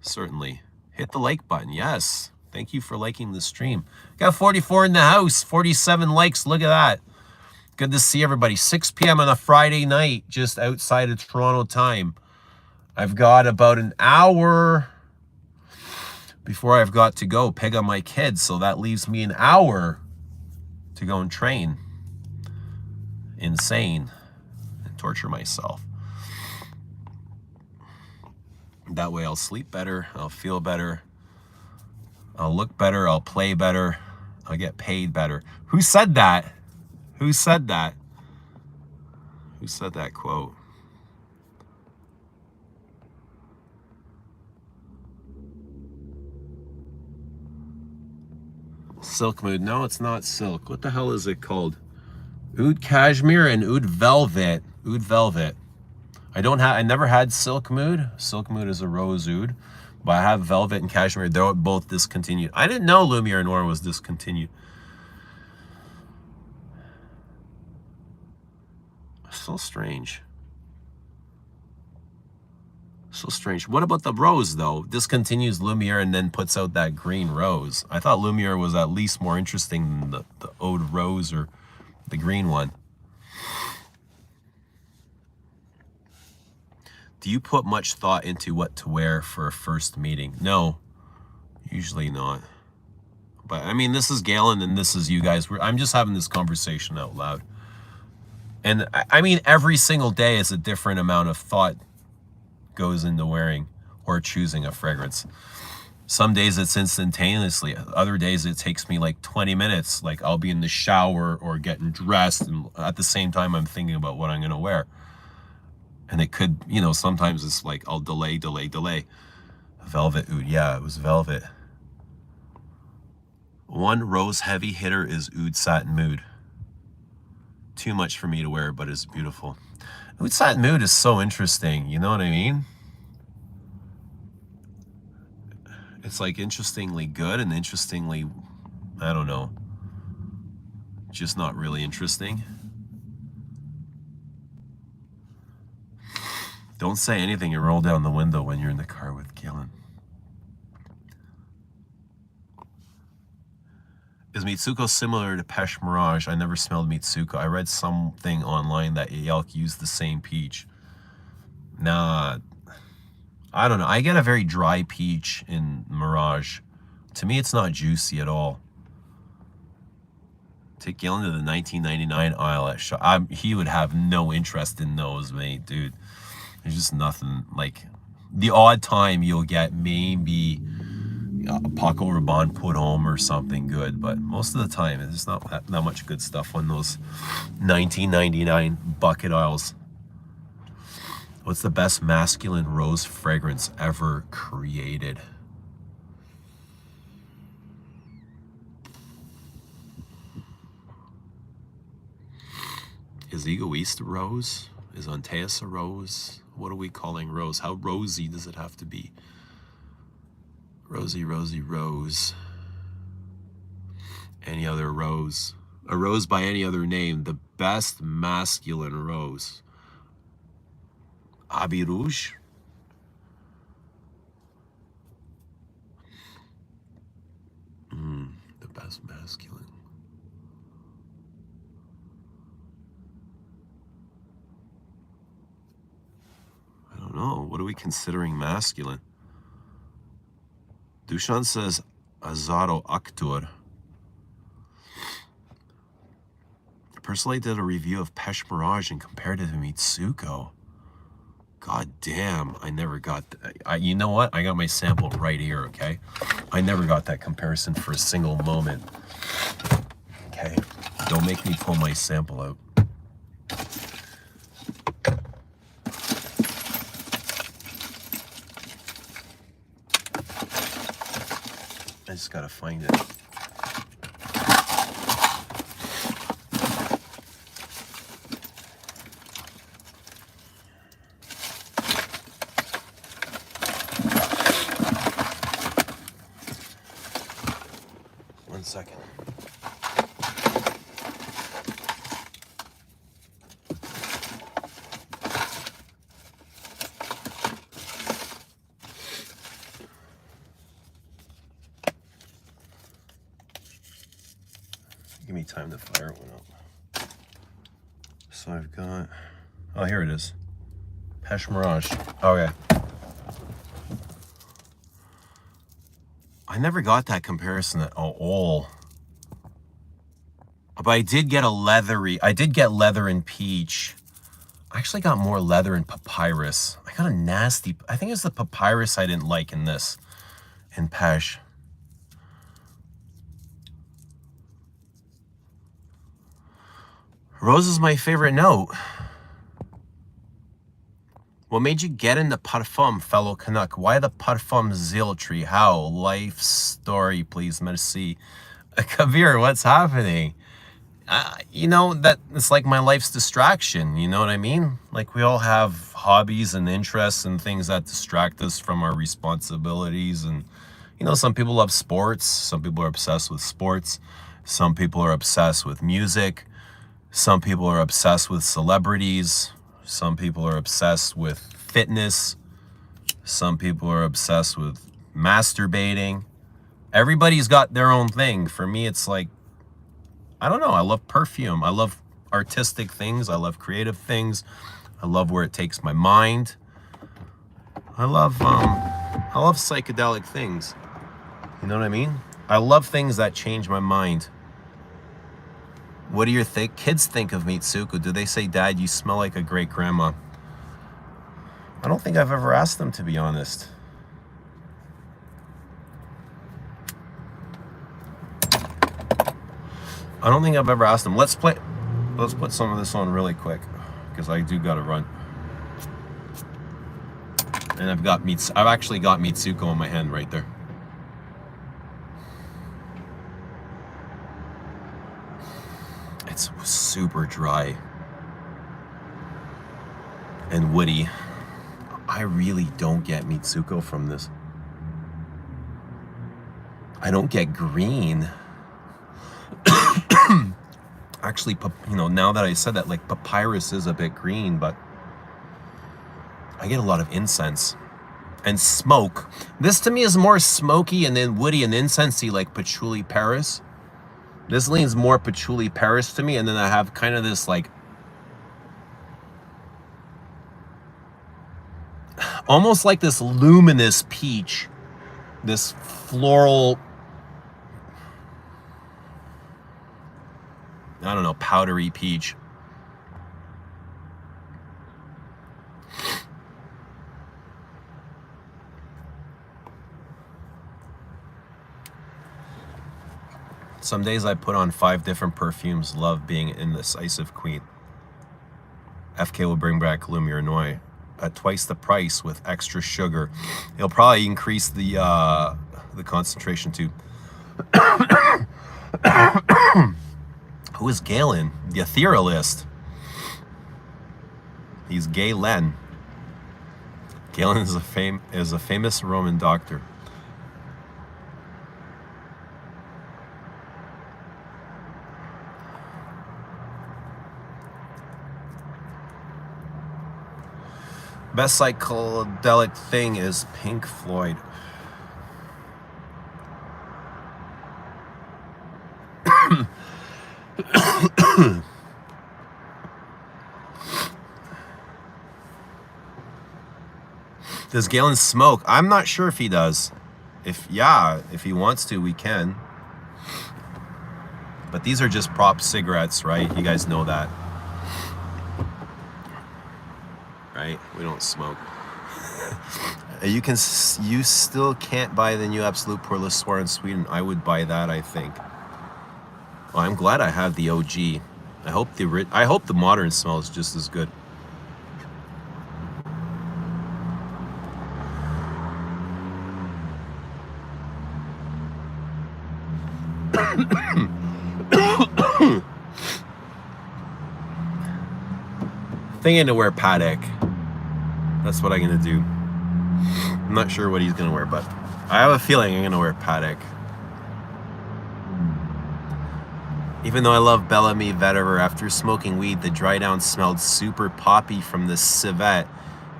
S1: Certainly. Hit the like button. Yes. Thank you for liking the stream. Got 44 in the house. 47 likes. Look at that. Good to see everybody. 6 p.m. on a Friday night, just outside of Toronto time. I've got about an hour before I've got to go pick up my kids, so that leaves me an hour to go and train. Insane. And torture myself. That way I'll sleep better, I'll feel better, I'll look better, I'll play better, I'll get paid better. Who said that? Who said that? Who said that quote? Silk Mood. No, it's not silk. What the hell is it called? Oud Cashmere and Oud Velvet. Oud Velvet. I never had Silk Mood. Silk Mood is a rose oud. But I have Velvet and Cashmere. They're both discontinued. I didn't know Lumiere Noir was discontinued. So strange. So strange. What about the rose, though? Discontinues Lumiere and then puts out that green rose. I thought Lumiere was at least more interesting than the Ode Rose or the green one. Do you put much thought into what to wear for a first meeting? No, usually not. But, I mean, this is Galen and this is you guys. I'm just having this conversation out loud. And I mean, every single day is a different amount of thought goes into wearing or choosing a fragrance. Some days it's instantaneously. Other days it takes me like 20 minutes. Like I'll be in the shower or getting dressed, and at the same time I'm thinking about what I'm going to wear. And it could, you know, sometimes it's like I'll delay. Velvet oud. Yeah, it was velvet. One rose heavy hitter is Oud Satin Mood. Too much for me to wear, but it's beautiful. Outside mood is so interesting, you know what I mean? It's like interestingly good and interestingly, I don't know, just not really interesting. Don't say anything and roll down the window when you're in the car with Gillen. Is Mitsouko similar to Pesh Mirage? I never smelled Mitsouko. I read something online that Yelk used the same peach. Nah, I don't know. I get a very dry peach in Mirage. To me, it's not juicy at all. Take Gillen to the 1999 aisle at shop. He would have no interest in those, mate, dude. There's just nothing. Like, the odd time you'll get maybe a Paco Rabanne put home or something good, but most of the time there's not that much good stuff on those 1999 bucket aisles. What's the best masculine rose fragrance ever created? Is Egoist a rose? Is Antaeus a rose? What are we calling rose? How rosy does it have to be? Rosy, rosy, rose. Any other rose? A rose by any other name. The best masculine rose. Abbey Rouge? The best masculine. I don't know. What are we considering masculine? Dushan says Azaro Aktur. Personally did a review of Pesh Mirage and compared it to Mitsouko. God damn, I never got that. You know what? I got my sample right here, okay? I never got that comparison for a single moment. Okay? Don't make me pull my sample out. I just gotta find it. One second. Give me time to fire one up. So I've got, oh, here it is. Pesh Mirage. Okay. I never got that comparison at all. But I did get I did get leather and peach. I actually got more leather and papyrus. I got a nasty, I think it's the papyrus I didn't like in this, in Pesh. Rose is my favorite note. What made you get into parfum, fellow Canuck? Why the parfum Ziltree? How? Life story, please. Merci. Kabir, what's happening? You know, that it's like my life's distraction. You know what I mean? Like, we all have hobbies and interests and things that distract us from our responsibilities. And, you know, some people love sports. Some people are obsessed with sports. Some people are obsessed with music. Some people are obsessed with celebrities. Some people are obsessed with fitness. Some people are obsessed with masturbating. Everybody's got their own thing. For me, it's like, I don't know. I love perfume. I love artistic things. I love creative things. I love where it takes my mind. I love psychedelic things. You know what I mean? I love things that change my mind. What do your kids think of Mitsouko? Do they say, Dad, you smell like a great grandma? I don't think I've ever asked them, to be honest. I don't think I've ever asked them. Let's put some of this on really quick, because I do gotta run. And I've actually got Mitsouko on my hand right there. It's super dry. woody. I really don't get Mitsouko from this. I don't get green. Actually, now that I said that, like, papyrus is a bit green, but I get a lot of incense and smoke. This to me is more smoky and then woody and incensey, like patchouli Paris. This leans more patchouli Paris to me, and then I have kind of this, like, almost like this luminous peach, this floral, I don't know, powdery peach. Some days I put on 5 different perfumes. Love being indecisive queen. FK will bring back Lumiere Noir at twice the price with extra sugar. It'll probably increase the concentration too. Who is Galen? The etherealist. He's Galen. Galen is a famous Roman doctor. Best psychedelic thing is Pink Floyd. Does Galen smoke? I'm not sure if he does. If he wants to, we can. But these are just prop cigarettes, right? You guys know that. Right? We don't smoke. You still can't buy the new Absolute Pour Le Soir in Sweden. I would buy that, I think. Well, I'm glad I have the OG. I hope the modern smell is just as good. Thinking to wear Paddock. That's what I'm gonna do. I'm not sure what he's gonna wear, but I have a feeling I'm gonna wear Paddock. Even though I love Bellamy Vetiver, after smoking weed, the dry down smelled super poppy from the civet.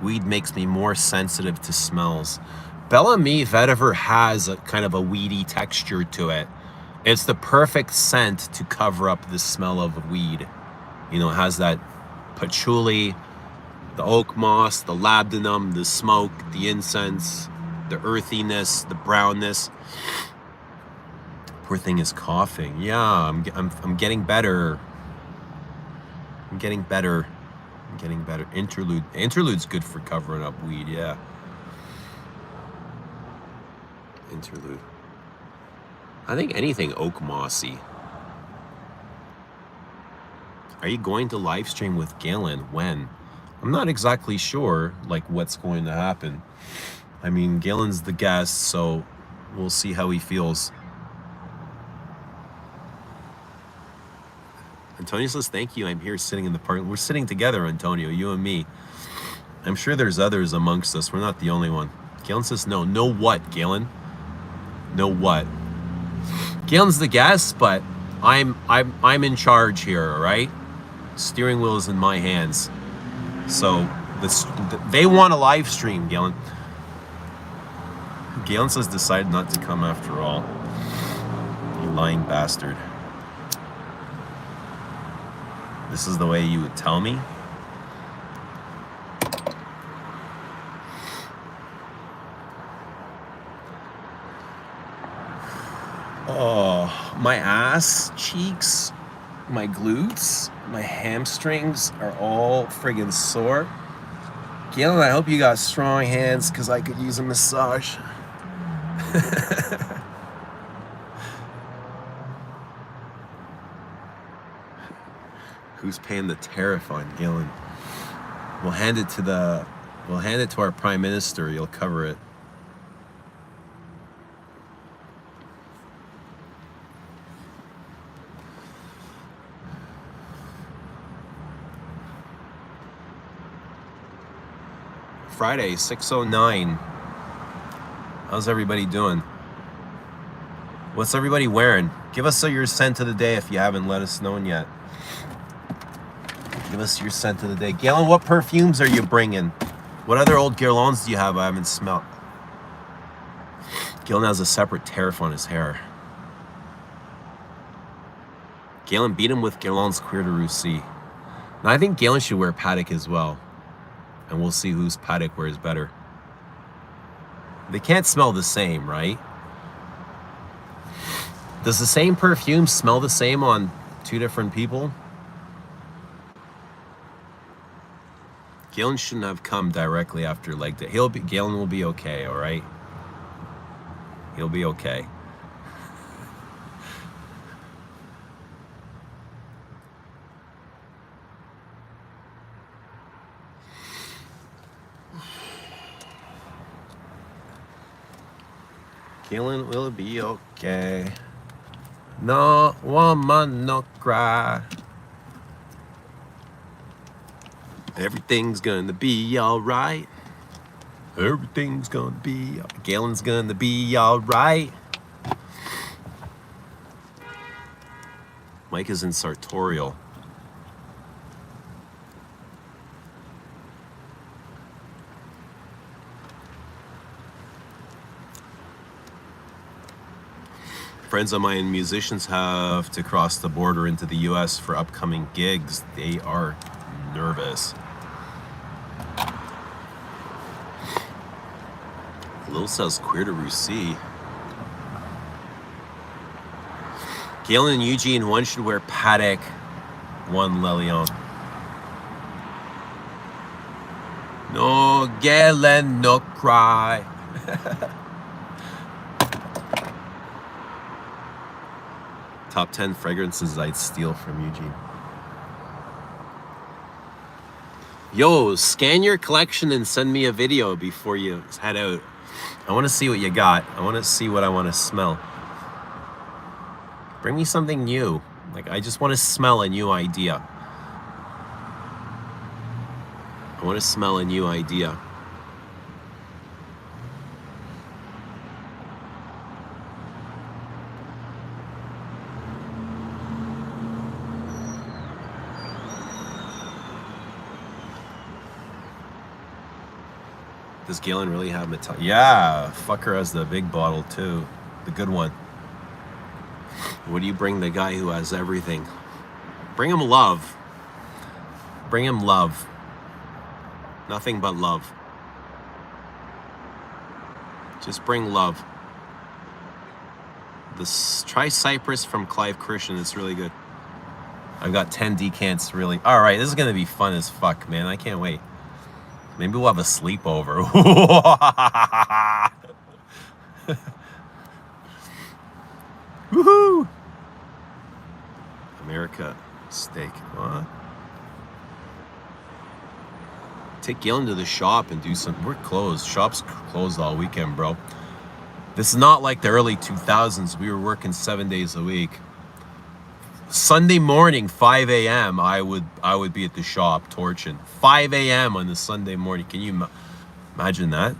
S1: Weed makes me more sensitive to smells. Bellamy Vetiver has a kind of a weedy texture to it. It's the perfect scent to cover up the smell of weed. You know, it has that patchouli, the oak moss, the labdanum, the smoke, the incense, the earthiness, the brownness. Poor thing is coughing. Yeah, I'm getting better. I'm getting better. Interlude. Interlude's good for covering up weed, yeah. Interlude. I think anything oak mossy. Are you going to live stream with Galen? When? I'm not exactly sure, like, what's going to happen. I mean, Galen's the guest, so we'll see how he feels. Antonio says, thank you. I'm here sitting in the park. We're sitting together, Antonio, you and me. I'm sure there's others amongst us. We're not the only one. Galen says, no. No what, Galen? No what? Galen's the guest, but I'm in charge here, all right? Steering wheel is in my hands. So they want a live stream, Galen. Galen says decided not to come after all. You lying bastard. This is the way you would tell me? Oh, my ass cheeks, my glutes, my hamstrings are all friggin' sore. Galen, I hope you got strong hands because I could use a massage. Who's paying the tariff on Galen? We'll hand it to our prime minister. He'll cover it. Friday, 6:09. How's everybody doing? What's everybody wearing? Give us your scent of the day if you haven't let us know yet. Give us your scent of the day. Galen, what perfumes are you bringing? What other old Guerlains do you have I haven't smelled? Galen has a separate tariff on his hair. Galen beat him with Guerlain's Cuir de Russie. Now, I think Galen should wear Paddock as well. And we'll see whose Paddock wears better. They can't smell the same, right? Does the same perfume smell the same on two different people? Galen shouldn't have come directly after leg day. Galen will be okay, all right? He'll be okay. Galen will be okay. No woman, no cry. Everything's gonna be alright. Everything's gonna be. Galen's gonna be alright. Mike is in sartorial. Friends of mine, musicians, have to cross the border into the US for upcoming gigs. They are nervous. Lil says Cuir de Russie. Galen and Eugene, one should wear Paddock, one Lelion. No Galen, no cry. Top 10 fragrances I'd steal from Eugene. Yo, scan your collection and send me a video before you head out. I want to see what you got. I want to see what I want to smell. Bring me something new. Like, I just want to smell a new idea. I want to smell a new idea. Does Galen really have metal? Yeah, fucker has the big bottle too. The good one. What do you bring the guy who has everything? Bring him love. Bring him love. Nothing but love. Just bring love. Try Cypress from Clive Christian. It's really good. I've got 10 decants really. All right, this is going to be fun as fuck, man. I can't wait. Maybe we'll have a sleepover. Woohoo! America steak. What? Take Galen to the shop and do some. We're closed. Shop's closed all weekend, bro. This is not like the early 2000s. We were working 7 days a week. Sunday morning, 5 a.m., I would be at the shop torching. 5 a.m. on the Sunday morning. Can you imagine that?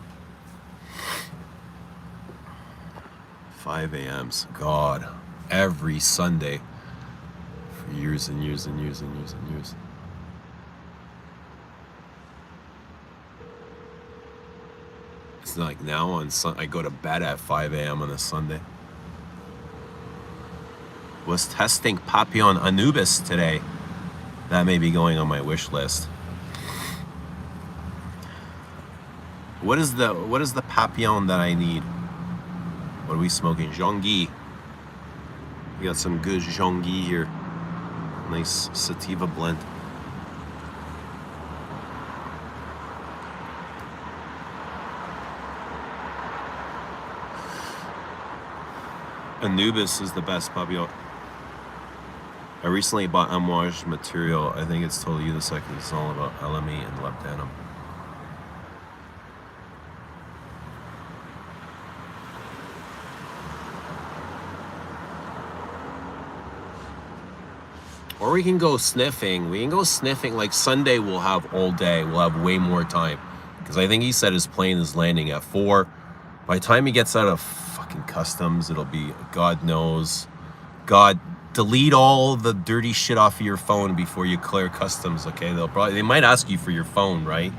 S1: 5 a.m.s. God. Every Sunday. For years and years and years and years and years. It's like now on I go to bed at 5 a.m. on a Sunday. Was testing Papillon Anubis today. That may be going on my wish list. What is the Papillon that I need? What are we smoking? Jean-Guy. We got some good Jean-Guy here. Nice sativa blend. Anubis is the best Papillon. I recently bought Amouage material. I think it's totally unisex. It's all about LME and labdanum. Or we can go sniffing. We can go sniffing. Like Sunday, we'll have all day. We'll have way more time. Because I think he said his plane is landing at 4. By the time he gets out of fucking customs, it'll be, God knows. God, delete all the dirty shit off of your phone before you clear customs, okay? They might ask you for your phone, right?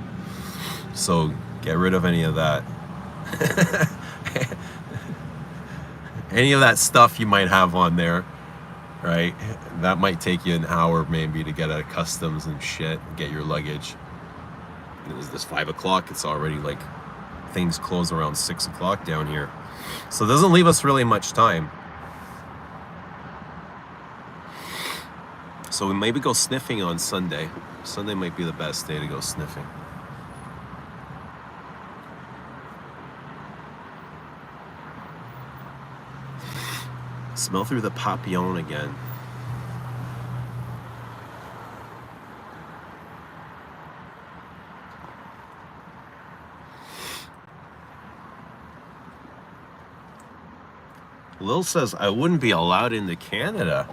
S1: So get rid of any of that. Any of that stuff you might have on there, right? That might take you an hour maybe to get out of customs and shit, and get your luggage. It was this 5 o'clock. It's already like things close around 6 o'clock down here. So it doesn't leave us really much time. So we maybe go sniffing on Sunday. Sunday might be the best day to go sniffing. Smell through the papillon again. Lil says, I wouldn't be allowed into Canada.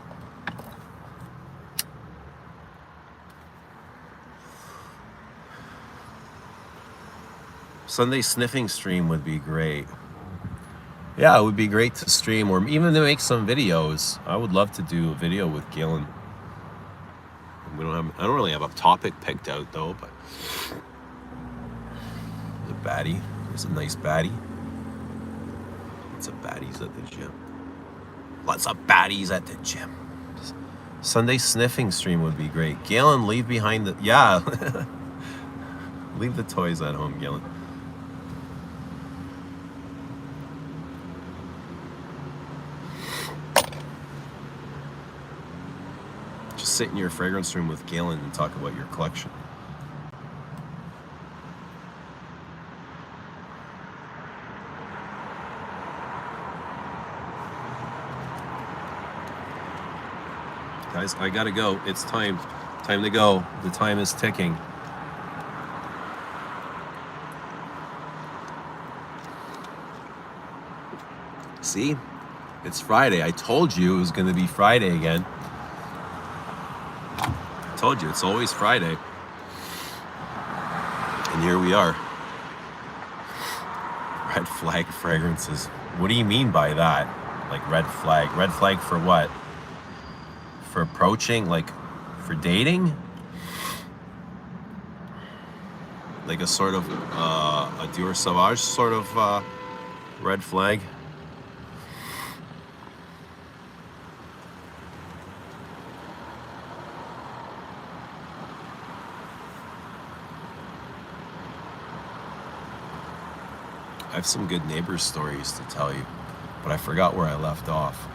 S1: Sunday sniffing stream would be great. Yeah, it would be great to stream or even to make some videos. I would love to do a video with Galen. I don't really have a topic picked out though, but the baddie. There's a nice baddie. Lots of baddies at the gym. Lots of baddies at the gym. Sunday sniffing stream would be great. Galen, leave behind the... Yeah. Leave the toys at home, Galen. Just sit in your fragrance room with Galen and talk about your collection. Guys, I gotta go. It's time. Time to go. The time is ticking. See? It's Friday. I told you it was going to be Friday again. I told you, it's always Friday. And here we are. Red flag fragrances. What do you mean by that? Like red flag? Red flag for what? For approaching? Like for dating? Like a sort of a Dior Sauvage sort of red flag? I have some good neighbor stories to tell you, but I forgot where I left off.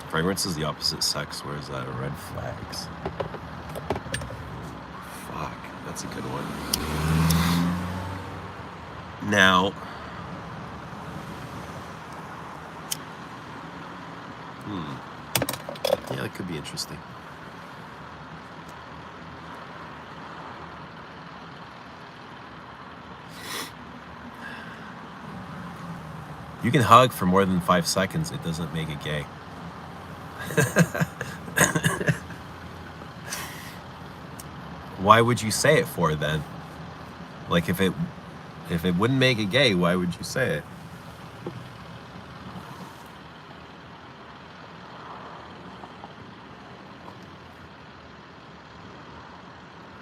S1: Fragrance is the opposite sex. Where is that? Red flags. Fuck, that's a good one. Now, yeah, that could be interesting. You can hug for more than 5 seconds. It doesn't make it gay. Why would you say it for then? Like if it wouldn't make it gay, why would you say it?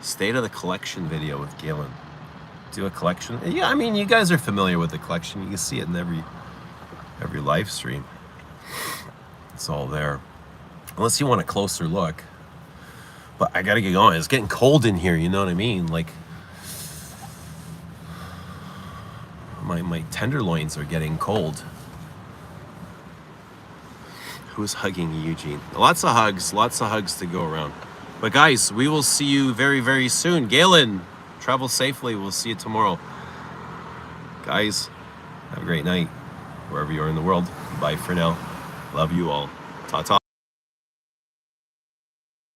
S1: State of the collection video with Galen. Do a collection. Yeah, I mean, you guys are familiar with the collection. You can see it in every live stream. It's all there. Unless you want a closer look. But I gotta get going. It's getting cold in here, you know what I mean? Like my tenderloins are getting cold. Who's hugging Eugene? Lots of hugs to go around. But guys, we will see you very, very soon. Galen, travel safely. We'll see you tomorrow. Guys, have a great night wherever you are in the world. Bye for now. Love you all. Ta-ta.